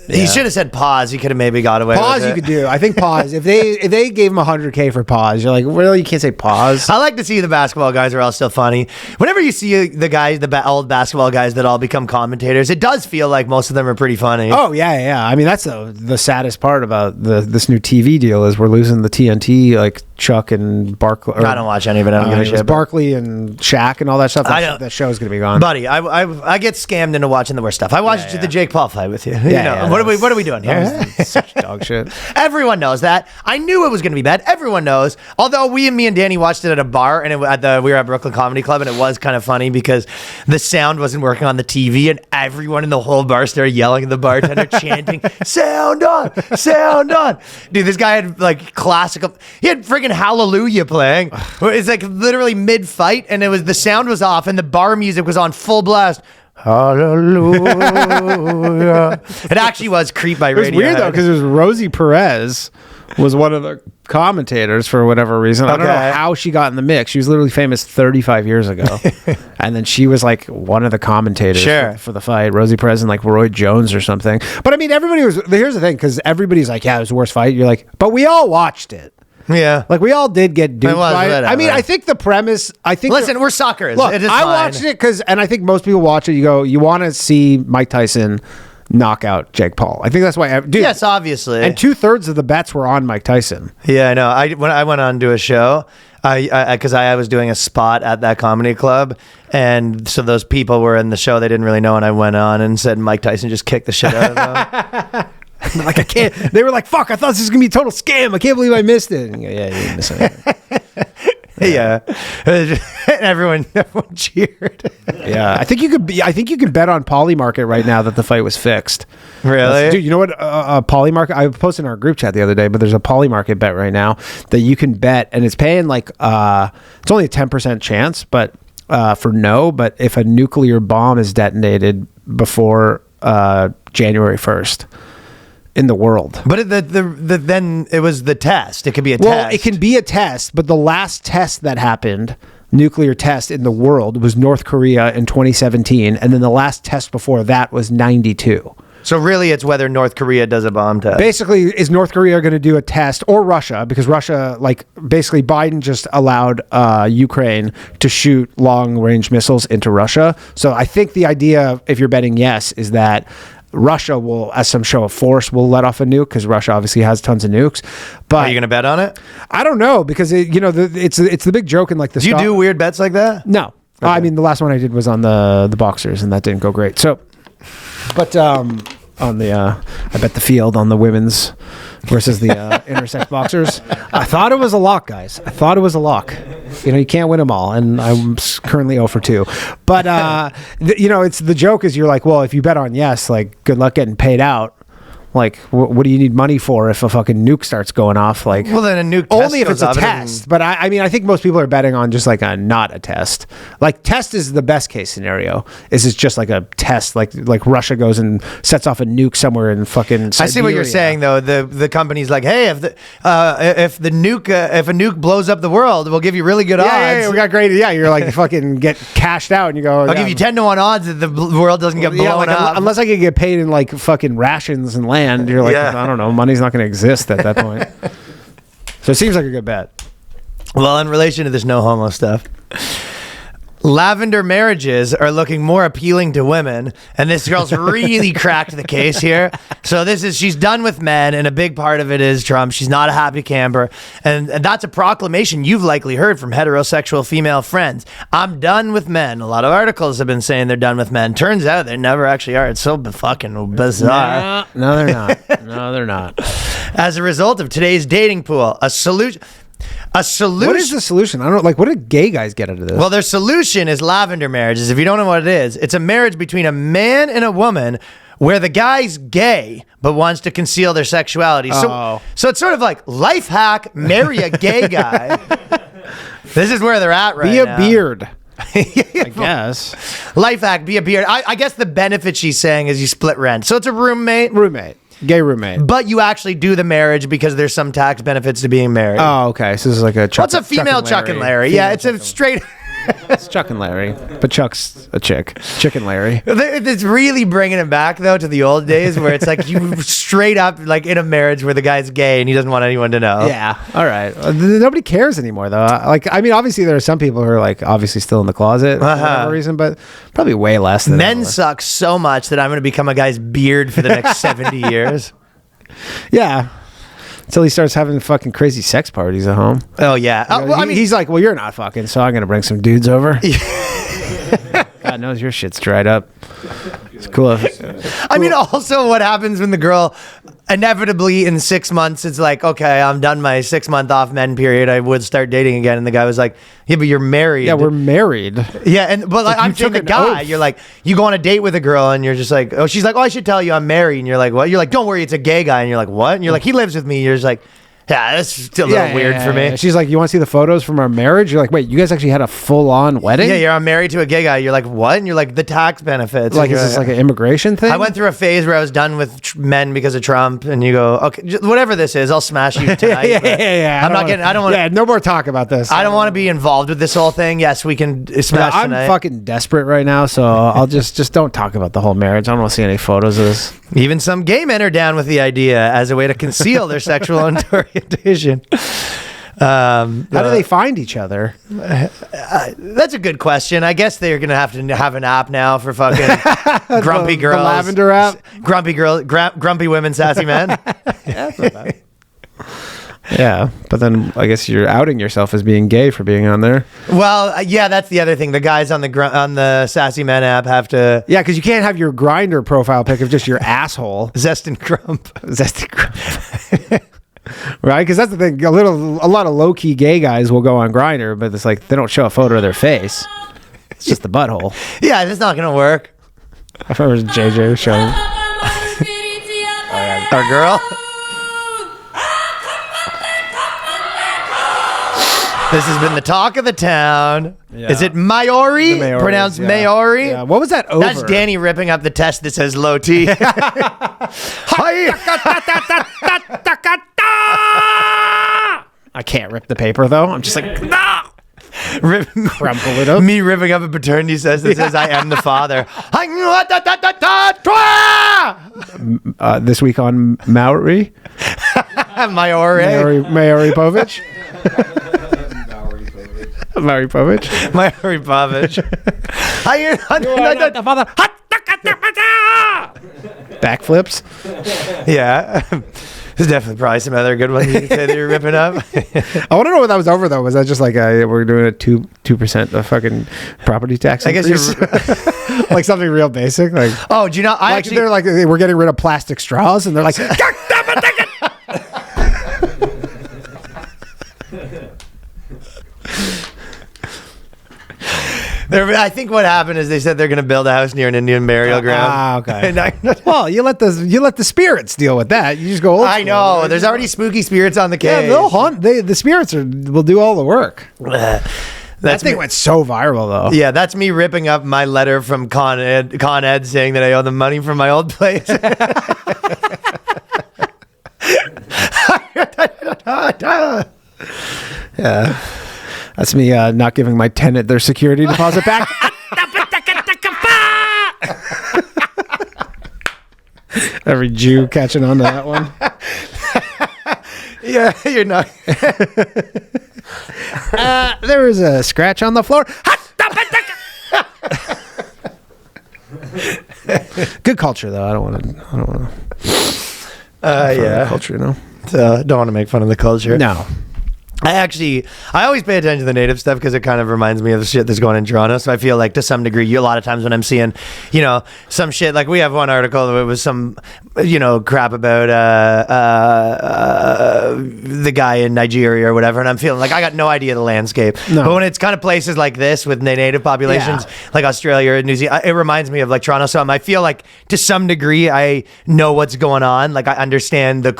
He should have said pause. He could have maybe got away Pause with it. you could do. I think pause. If they gave him $100K for pause, you're like, really? You can't say pause? I like to see the basketball guys are all still funny. Whenever you see the guys, old basketball guys that all become commentators, it does feel like most of them are pretty funny. Oh yeah. I mean, that's the saddest part about this new TV deal is we're losing the TNT, like Chuck and Barkley. I don't watch any of it. I don't give a It was shit. Barkley and Shaq and all that stuff. I don't- That show's gonna be gone. Buddy, I get scammed into watching the worst stuff. I watched the Jake Paul fight with you. Yeah, what are we doing here? Such dog shit. Everyone knows that. I knew it was going to be bad. Everyone knows. Although me and Danny watched it at a bar, and we were at Brooklyn Comedy Club, and it was kind of funny because the sound wasn't working on the TV, and everyone in the whole bar started yelling at the bartender, chanting, "Sound on, sound on!" Dude, this guy had like classical. He had friggin' Hallelujah playing. It's like literally mid fight, and the sound was off, and the bar music was on full blast. Hallelujah. It actually was Creep by It was Radiohead. weird though because it was Rosie Perez was one of the commentators for whatever reason. I don't know Okay. how she got in the mix. She was literally famous 35 years ago, and then she was like one of the commentators Sure. for the fight. Rosie Perez and like Roy Jones or something. But I mean, everybody was. Here's the thing, because everybody's like, "Yeah, it was the worst fight." You're like, but we all watched it. Yeah. Like we all did get duped was, by it. whatever. I mean, I think the premise. Listen, we're suckers. Look, It is I fine. watched it and I think most people watch it. You go, you want to see Mike Tyson knock out Jake Paul. I think that's why. Dude, Yes, obviously. and 2/3 of the bets were on Mike Tyson. Yeah, I know. When I went on to a show, because I was doing a spot at that comedy club, and so those people were in the show they didn't really know, and I went on and said Mike Tyson just kicked the shit out of them. Like I can't. They were like, "Fuck! I thought this was gonna be a total scam. I can't believe I missed it." And you go, yeah, you didn't miss it. Yeah. And everyone cheered. Yeah, I think you can bet on Polymarket right now that the fight was fixed. Really? Dude, you know what? Polymarket. I posted in our group chat the other day, but there's a Polymarket bet right now that you can bet, and it's paying like it's only a 10% chance, but for no. But if a nuclear bomb is detonated before January 1st. In the world. But then it was the test. It could be a Well, test. it can be a test, but the last test that happened, nuclear test in the world, was North Korea in 2017, and then the last test before that was 92. So really, it's whether North Korea does a bomb test. Basically, is North Korea going to do a test, or Russia? Because Russia, like, basically Biden just allowed Ukraine to shoot long-range missiles into Russia. So I think the idea, if you're betting yes, is that Russia will, as some show of force, will let off a nuke, because Russia obviously has tons of nukes. But Are you going to bet on it? I don't know, because it's the big joke in like the. Do you do weird bets like that? No. Okay. I mean, the last one I did was on the boxers, and that didn't go great. So, but on the I bet the field on the women's versus the intersex boxers. I thought it was a lock, guys. I thought it was a lock. You can't win them all, and I'm currently 0 for 2. But it's the joke is you're like, well, if you bet on yes, like, good luck getting paid out. Like, what do you need money for if a fucking nuke starts going off? Like, well, then a nuke only if it's a goes off, test. But I mean, I think most people are betting on just like a not a test. Like, test is the best case scenario. Is it's just like a test, like Russia goes and sets off a nuke somewhere in fucking Siberia. I see what you're saying, though. The company's like, hey, if a nuke blows up the world, we'll give you really good odds. Yeah, we got great. Yeah, you're like, you fucking get cashed out, and you go, I'll give you 10-1 odds that the world doesn't get blown up. Unless I could get paid in like fucking rations and land. You're like, I don't know, money's not going to exist at that point. So it seems like a good bet. Well, in relation to this no homo stuff, lavender marriages are looking more appealing to women, and this girl's really cracked the case here. So she's done with men, and a big part of it is Trump. She's not a happy camper, and that's a proclamation you've likely heard from heterosexual female friends. I'm done with men. A lot of articles have been saying they're done with men. Turns out they never actually are. It's so fucking bizarre. No, they're not. No, they're not. As a result of today's dating pool, a solution. What is the solution? I don't know. Like, what did gay guys get out of this? Well, their solution is lavender marriages. If you don't know what it is, it's a marriage between a man and a woman where the guy's gay but wants to conceal their sexuality. So it's sort of like life hack, marry a gay guy. This is where they're at right now. Be a beard. I guess. Life hack, be a beard. I guess the benefit she's saying is you split rent. So it's a roommate. Gay roommate. But you actually do the marriage because there's some tax benefits to being married. Oh, okay. So this is like a Chuck. What's a female Chuck and Larry? Yeah, it's a straight... It's Chuck and Larry, but Chuck's a chick. Chick and Larry. It's really bringing it back, though, to the old days where it's like you straight up like in a marriage where the guy's gay and he doesn't want anyone to know. Yeah. All right. Nobody cares anymore, though. Like, I mean, obviously there are some people who are like obviously still in the closet for whatever reason, but probably way less than men suck so much that I'm going to become a guy's beard for the next 70 years. Yeah. Until he starts having fucking crazy sex parties at home. Oh, yeah. I mean, he's like, well, you're not fucking, so I'm going to bring some dudes over. God knows your shit's dried up. It's cool. I mean, also what happens when the girl inevitably in 6 months, it's like, okay, I'm done my 6 month off men period. I would start dating again. And the guy was like, yeah, but you're married. Yeah, we're married. Yeah. But like, I'm saying the guy, you're like, you go on a date with a girl and you're just like, oh, she's like, oh, I should tell you I'm married. And you're like, what? You're like, don't worry, it's a gay guy. And you're like, what? And you're like, he lives with me. You're just like, yeah, that's still a little weird for me. She's like, you want to see the photos from our marriage? You're like, wait, you guys actually had a full-on wedding? Yeah, I'm married to a gay guy. You're like, what? And you're like, the tax benefits. Like, is this like an immigration thing? I went through a phase where I was done with men because of Trump, and you go, okay, whatever this is, I'll smash you tonight. yeah. I don't want. Yeah, no more talk about this. I don't want to be involved with this whole thing. Yes, we can smash tonight. I'm fucking desperate right now, so I'll just don't talk about the whole marriage. I don't want to see any photos of this. Even some gay men are down with the idea as a way to conceal their sexual orientation. How do they find each other? That's a good question. I guess they're gonna have to have an app now for fucking grumpy girls. The lavender app. Grumpy women, sassy men. Yeah, that's not bad. Yeah, but then I guess you're outing yourself as being gay for being on there. Well, yeah, that's the other thing. The guys on the Sassy Men app have to... Yeah, because you can't have your Grindr profile pic of just your asshole. Zest and Grump. Right? Because that's the thing. A lot of low-key gay guys will go on Grindr, but it's like they don't show a photo of their face. It's just the butthole. Yeah, that's not going to work. I remember JJ showing... Our girl? This has been the talk of the town. Yeah. Is it Maori? Pronounced Maori? Yeah. What was that over? That's Danny ripping up the test that says low T. I can't rip the paper, though. I'm just like, no! Crumple it up. Me ripping up a paternity test that says I am the father. This week on Maori. Maori Povich. Maori Povich. Maori Povich. Backflips. Yeah. There's definitely probably some other good ones you can say that you're ripping up. I want to know what that was over though. Was that just like we're doing a 2% of fucking property tax? I guess increase? Like something real basic. Like oh, do you know? I like actually they're like we're getting rid of plastic straws, and they're like. I think what happened is they said they're going to build a house near an Indian burial ground. Ah, okay. Well, you let the spirits deal with that. You just go. Old I know. School. There's already spooky spirits on the case. Yeah, they'll haunt. The spirits will do all the work. That thing went so viral though. Yeah, that's me ripping up my letter from Con Ed saying that I owe them money from my old place. Yeah. That's me not giving my tenant their security deposit back. Every Jew catching on to that one. Yeah, you're not. There was a scratch on the floor. Good culture, though. I don't want to. Yeah, culture, no. Don't want to make fun of the culture. No. I always pay attention to the native stuff because it kind of reminds me of the shit that's going on in Toronto. So I feel like to some degree, a lot of times when I'm seeing, some shit, like we have one article that was some, crap about the guy in Nigeria or whatever. And I'm feeling like I got no idea the landscape. No. But when it's kind of places like this with native populations, like Australia or New Zealand, it reminds me of like Toronto. So I feel like to some degree, I know what's going on. Like I understand the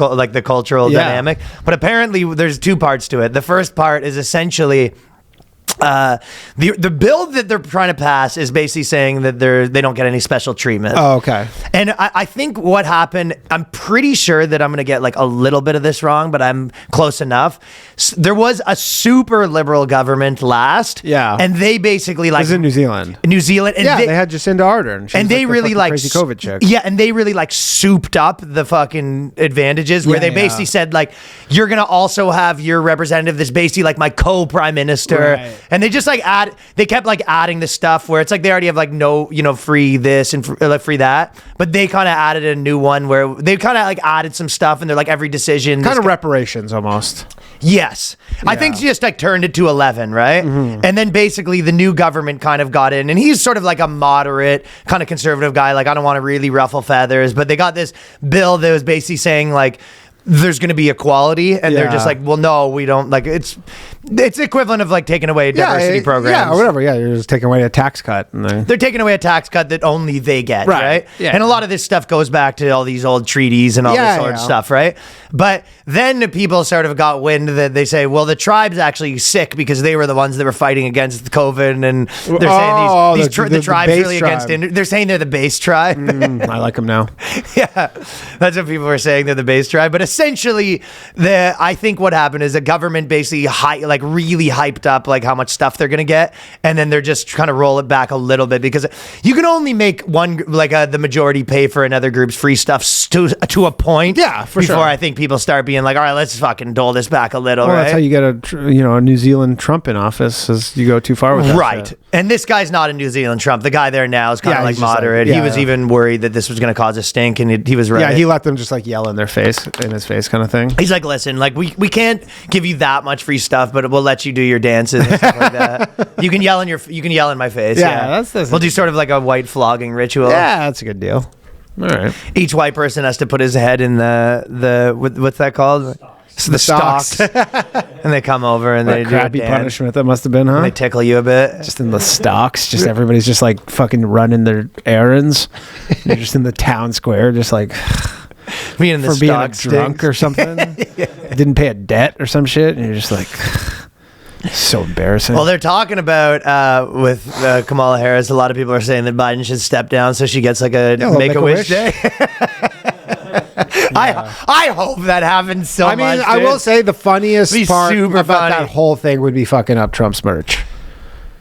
cultural dynamic. But apparently there's two parts to it. The first part is essentially the bill that they're trying to pass is basically saying that they don't get any special treatment. Oh, okay. And I think what happened, I'm pretty sure that I'm going to get like a little bit of this wrong, but I'm close enough. There was a super liberal government last. Yeah. And they basically like... This is in New Zealand. New Zealand. And they had Jacinda Ardern. And they really like... Crazy COVID chick. Yeah, and they really like souped up the fucking advantages where they basically said like, you're going to also have your representative that's basically like my co-prime minister. Right. And they just like they kept like adding the stuff where it's like they already have like no, free this and free that. But they kind of added a new one where they kind of like added some stuff and they're like every decision. Kind of reparations almost. Yes. Yeah. I think she just like turned it to 11, right? Mm-hmm. And then basically the new government kind of got in and he's sort of like a moderate kind of conservative guy. Like I don't want to really ruffle feathers, but they got this bill that was basically saying like, there's going to be equality and they're just like, well, no, we don't like it's equivalent of like taking away diversity programs. Yeah, or whatever. Yeah, you're just taking away a tax cut. And they're taking away a tax cut that only they get, right? Yeah. And a lot of this stuff goes back to all these old treaties and all this sort of stuff, right? But then the people sort of got wind that they say, well, the tribe's actually sick because they were the ones that were fighting against COVID and they're saying the tribe's really against they're saying they're the base tribe. I like them now. Yeah, that's what people were saying. They're the base tribe. But essentially, I think what happened is the government basically really hyped up like how much stuff they're gonna get, and then they're just trying to roll it back a little bit because you can only make one the majority pay for another group's free stuff to a point. Yeah, for before sure. I think people start being like, all right, let's fucking dole this back a little. Well, right? That's how you get a New Zealand Trump in office, is you go too far with that. Right. Shit. And this guy's not a New Zealand Trump. The guy there now is kind of like moderate. He was even worried that this was going to cause a stink, and he was right. Yeah, he let them just like yell in his face kind of thing. He's like, listen, like we can't give you that much free stuff, but we'll let you do your dances and stuff like that. You can yell in my face. Yeah, we'll do sort of like a white flogging ritual. Yeah, that's a good deal. All right. Each white person has to put his head in the what's that called? The stocks. And they come over and they do crappy punishment that must have been, huh? And they tickle you a bit. Just in the stocks. Just everybody's just like fucking running their errands. You're just in the town square, just like being a drunk or something. Didn't pay a debt or some shit, and you're just like, so embarrassing. Well, they're talking about with Kamala Harris. A lot of people are saying that Biden should step down so she gets like a Make-A-Wish day. I hope that happens so much. I will say the funniest part about funny. that whole thing would be fucking up Trump's merch.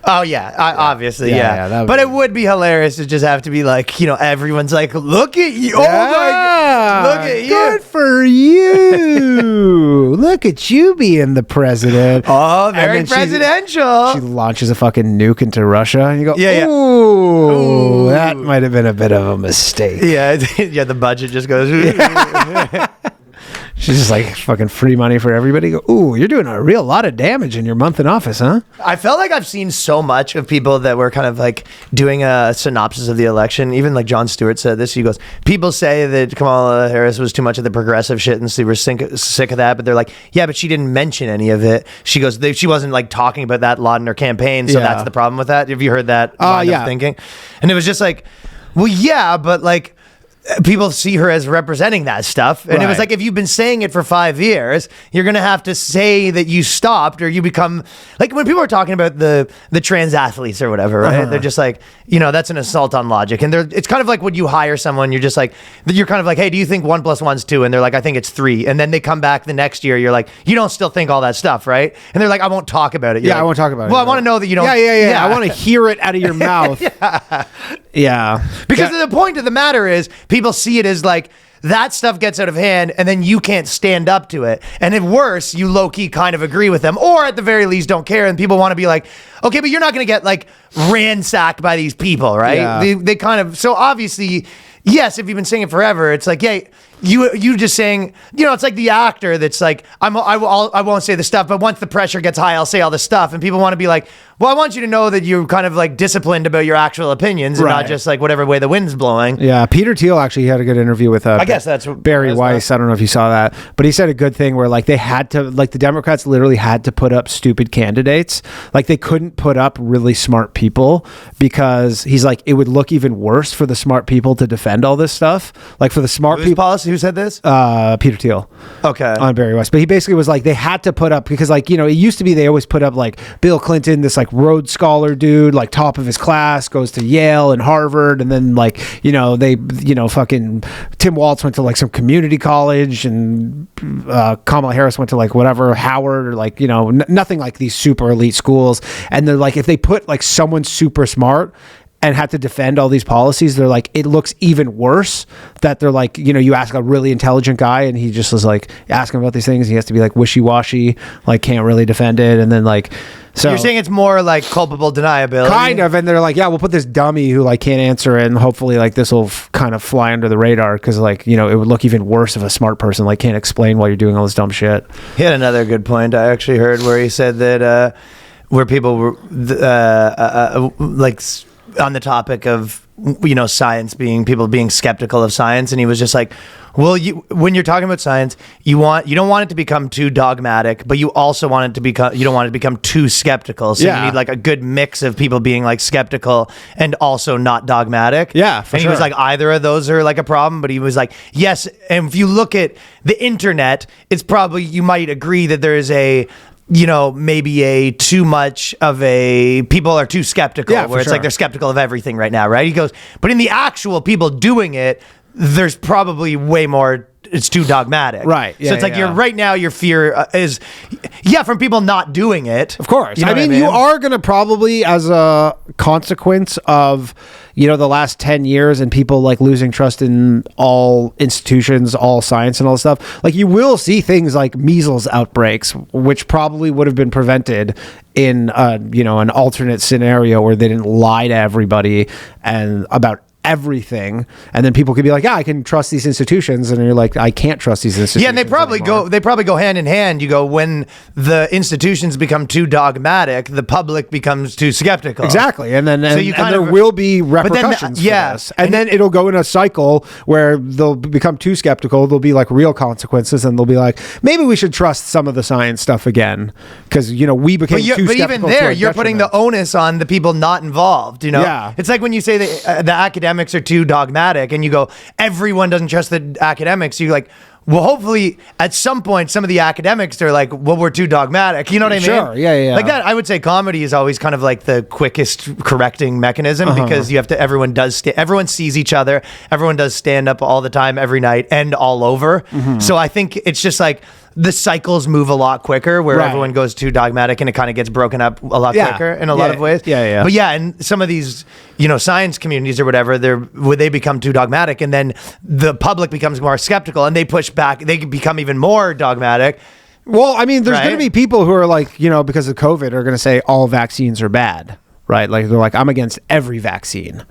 Oh yeah, obviously, yeah. that would But be- it would be hilarious to just have to be like, everyone's like, look at you, oh my Yeah, god, look at you. Good for you. Look at you being the president. Oh, And very then presidential. She launches a fucking nuke into Russia, and you go, Yeah, yeah. ooh, that might have been a bit of a mistake. Yeah, yeah. The budget just goes. She's just like fucking free money for everybody. Go, ooh, you're doing a real lot of damage in your month in office, huh? I felt like I've seen so much of people that were kind of like doing a synopsis of the election. Even like Jon Stewart said this. He goes, people say that Kamala Harris was too much of the progressive shit and they were sick of that. But they're like, yeah, but she didn't mention any of it. She goes, she wasn't like talking about that a lot in her campaign. So Yeah. that's the problem with that. Have you heard that line yeah. of thinking? And it was just like, well, yeah, but like, people see her as representing that stuff. And it was Right. like, if you've been saying it for 5 years, you're going to have to say that you stopped or you become like when people are talking about the trans athletes or whatever, right? They're just like, that's an assault on logic. And it's kind of like when you hire someone, you're just like, you're kind of like, hey, do you think 1 + 1 is 2? And they're like, I think it's 3. And then they come back the next year. You're like, you don't still think all that stuff, right? And they're like, I won't talk about it. You're Yeah, like, I won't talk about it. Well, I want to know that you don't. Yeah. I want to hear it out of your mouth. Yeah. Because the point of the matter is people see it as like that stuff gets out of hand and then you can't stand up to it. And if worse, you low key kind of agree with them or at the very least don't care. And people want to be like, okay, but you're not going to get like ransacked by these people, right? Yeah. They kind of, so obviously, yes, if you've been saying it forever, it's like, yeah, you just saying, it's like the actor that's like, I won't say the stuff, but once the pressure gets high, I'll say all the stuff. And people want to be like, well, I want you to know that you're kind of like disciplined about your actual opinions and not Right. just like whatever way the wind's blowing. Yeah, Peter Thiel actually had a good interview with I guess that's what Barry that's Weiss. I don't know if you saw that, but he said a good thing where like they had to, like the Democrats literally had to put up stupid candidates. Like they couldn't put up really smart people because he's like, it would look even worse for the smart people to defend all this stuff. Like for the smart Who's people, policy? Who said this? Peter Thiel. Okay. On Barry Weiss. But he basically was like, they had to put up, because like, it used to be they always put up like Bill Clinton, this like Rhodes Scholar dude, like top of his class, goes to Yale and Harvard. And then like, fucking Tim Walz went to like some community college and Kamala Harris went to like whatever, Howard or like, nothing like these super elite schools. And they're like, if they put like someone super smart and had to defend all these policies, they're like, it looks even worse that they're like, you ask a really intelligent guy and he just was like asking about these things. He has to be like wishy-washy, like can't really defend it. And then like, so You're saying it's more like culpable deniability? kind of. And they're like, yeah, we'll put this dummy who like can't answer it and hopefully like this will kind of fly under the radar. Cause like, it would look even worse if a smart person like can't explain why you're doing all this dumb shit. He had another good point I actually heard where he said that where people were on the topic of science people being skeptical of science, and he was just like, well, when you're talking about science, you don't want it to become too dogmatic, but you also want it to become, you don't want it to become too skeptical. So Yeah. you need like a good mix of people being like skeptical and also not dogmatic. Yeah, for and he was sure. like, either of those are like a problem, but he was like, yes. And if you look at the internet, it's probably, you might agree that there is maybe a too much of a, people are too skeptical, Yeah, for where it's sure. like they're skeptical of everything right now, right? He goes, but in the actual people doing it, there's probably way more, it's too dogmatic. Right. So it's like you're right now, your fear is, from people not doing it. Of course. You know I what mean, you are going to probably, as a consequence of, the last 10 years and people like losing trust in all institutions, all science and all stuff, like you will see things like measles outbreaks, which probably would have been prevented in, an alternate scenario where they didn't lie to everybody and about everything, and then people could be like, I can trust these institutions, and you're like, I can't trust these institutions. Yeah, and they probably go hand in hand. You go, when the institutions become too dogmatic, the public becomes too skeptical. Exactly, and then So you kind there of- will be but then repercussions for yeah. this. And then it'll go in a cycle where they'll become too skeptical. There'll be like real consequences, and they'll be like, maybe we should trust some of the science stuff again, because we became too But skeptical. even to there, our you're putting detriment. the onus on the people not involved. Yeah. It's like when you say that the academics are too dogmatic, and you go, everyone doesn't trust the academics. You're like, well, hopefully at some point, some of the academics are like, well, we're too dogmatic. You know what I mean? Sure. Yeah. Like that, I would say comedy is always kind of like the quickest correcting mechanism, because you have to, everyone sees each other. Everyone does stand up all the time, every night and all over. So I think it's just like, the cycles move a lot quicker, where Right. everyone goes too dogmatic and it kind of gets broken up a lot quicker in a lot of ways. Yeah. But yeah, and some of these, science communities or whatever, they become too dogmatic, and then the public becomes more skeptical, and they push back. They become even more dogmatic. Well, I mean, there's Right? going to be people who are like, because of COVID, are going to say all vaccines are bad, right? Like they're like, I'm against every vaccine.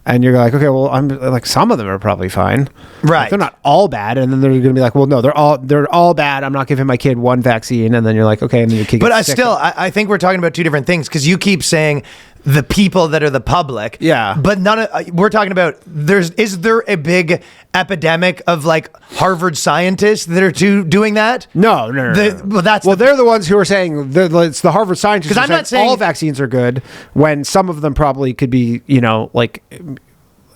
And you're like, okay, well, I'm like, some of them are probably fine, Right? Like, they're not all bad, and then they're going to be like, well, no, they're all bad. I'm not giving my kid one vaccine, and then you're like, okay, and then your kid. But gets sick. I think we're talking about two different things, because you keep saying the people that are the public, Yeah. But we're talking about is there a big epidemic of like Harvard scientists that are doing that? No. Well, they're the ones who are saying it's the Harvard scientists. 'Cause I'm not saying all vaccines are good, when some of them probably could be, like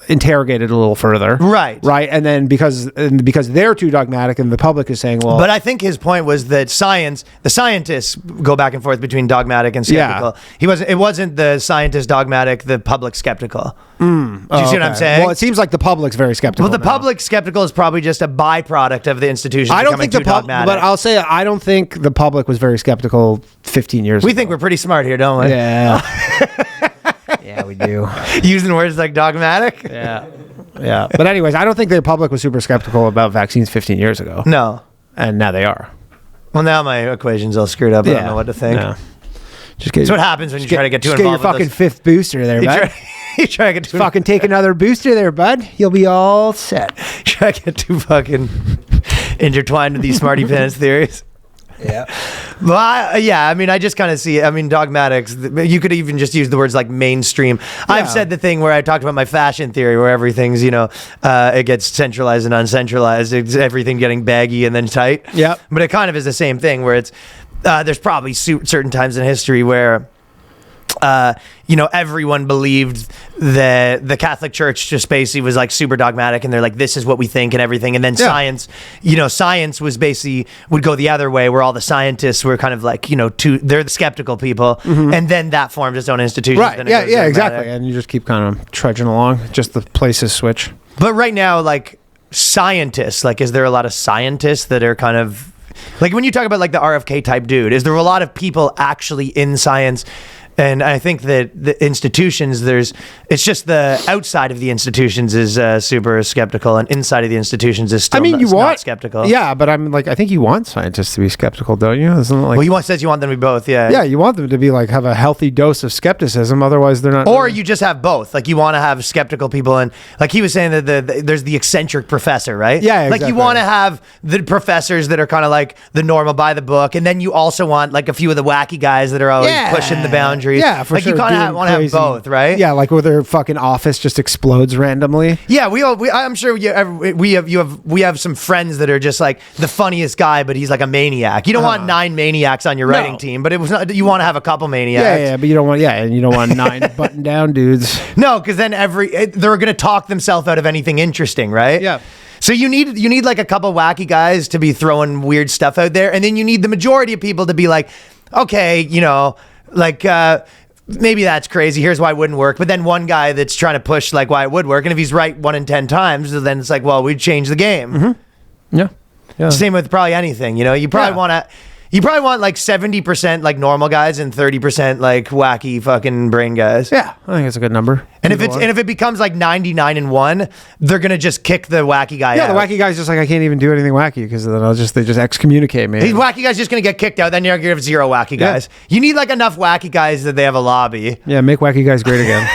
interrogated a little further, right, and then because they're too dogmatic, and the public is saying, well, but I think his point was that the scientists go back and forth between dogmatic and skeptical. It wasn't the scientist dogmatic, the public skeptical. Do you see what I'm saying? Well, it seems like the public's very skeptical. Well, the public skeptical is probably just a byproduct of the institution. I don't think the public, but I'll say I don't think the public was very skeptical 15 years ago. We think we're pretty smart here, don't we? Yeah. Yeah, we do. Using words like dogmatic? Yeah. But anyways, I don't think the public was super skeptical about vaccines 15 years ago. No. And now they are. Well, now my equation's all screwed up. I don't know what to think. Yeah. That's what happens when you try to get too involved. Get your involved fucking fifth booster there, bud. You try to get too fucking take another booster there, bud. You'll be all set. Try to get too fucking intertwined with these smarty pants theories. Yeah. Well, I mean, I just kind of see, dogmatics, you could even just use the words like mainstream. Yeah. I've said the thing where I talked about my fashion theory, where everything's, it gets centralized and uncentralized. It's everything getting baggy and then tight. Yeah. But it kind of is the same thing, where it's, there's probably certain times in history where, everyone believed that the Catholic Church just basically was like super dogmatic, and they're like, this is what we think and everything. And then science was basically would go the other way, where all the scientists were kind of like, they're the skeptical people. Mm-hmm. And then that formed its own institution. Right. Yeah, exactly. And you just keep kind of trudging along, just the places switch. But right now, like scientists, like, is there a lot of scientists that are kind of like, when you talk about like the RFK type dude, is there a lot of people actually in science? And I think that the institutions, it's just the outside of the institutions is super skeptical, and inside of the institutions is still not skeptical. Yeah, but I think you want scientists to be skeptical, don't you? Isn't it like, well, you says you want them to be both, yeah. Yeah, you want them to be like, have a healthy dose of skepticism, otherwise they're not. Or you just have both. Like, you want to have skeptical people, and like he was saying that there's the eccentric professor, right? Yeah, exactly. Like, you want to have the professors that are kind of like the normal by the book, and then you also want like a few of the wacky guys that are always pushing the boundaries. Yeah, for like, sure. You kind of want to have both, right? Yeah, like where their fucking office just explodes randomly. Yeah, I'm sure we have some friends that are just like the funniest guy, but he's like a maniac. You don't want 9 maniacs on your writing team, but you want to have a couple maniacs. Yeah, but you don't want 9 button down dudes. No, because then they're gonna talk themselves out of anything interesting, right? Yeah. So you need like a couple wacky guys to be throwing weird stuff out there, and then you need the majority of people to be like, okay, maybe that's crazy. Here's why it wouldn't work. But then one guy that's trying to push like why it would work, and if he's right 1 in 10 times, then it's like, well, we'd change the game. Mm-hmm. Yeah. Same with probably anything. You probably want like 70% like normal guys and 30% like wacky fucking brain guys. Yeah, I think it's a good number. And if it becomes like 99 and 1, they're gonna just kick the wacky guy out. Yeah, the wacky guy's just like, I can't even do anything wacky because then they just excommunicate me. The wacky guy's just gonna get kicked out. Then you're gonna have 0 wacky guys. You need like enough wacky guys that they have a lobby. Yeah, make wacky guys great again.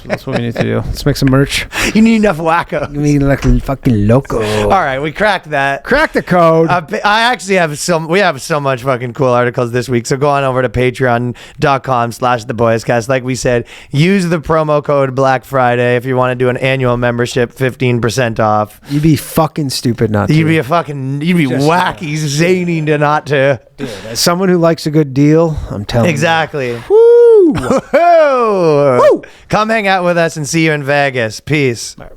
That's what we need to do. Let's make some merch. You need enough wacko. You need like a fucking loco. All right, we cracked that. Crack the code. I actually we have so much fucking cool articles this week. So go on over to patreon.com/theboyscast. Like we said, use the promo code Black Friday if you want to do an annual membership, 15% off. You'd be fucking stupid not to. You'd be wacky zany to not to. Dude, as someone who likes a good deal, I'm telling exactly. you. Exactly. Woo! Woo! Come hang out with us and see you in Vegas. Peace.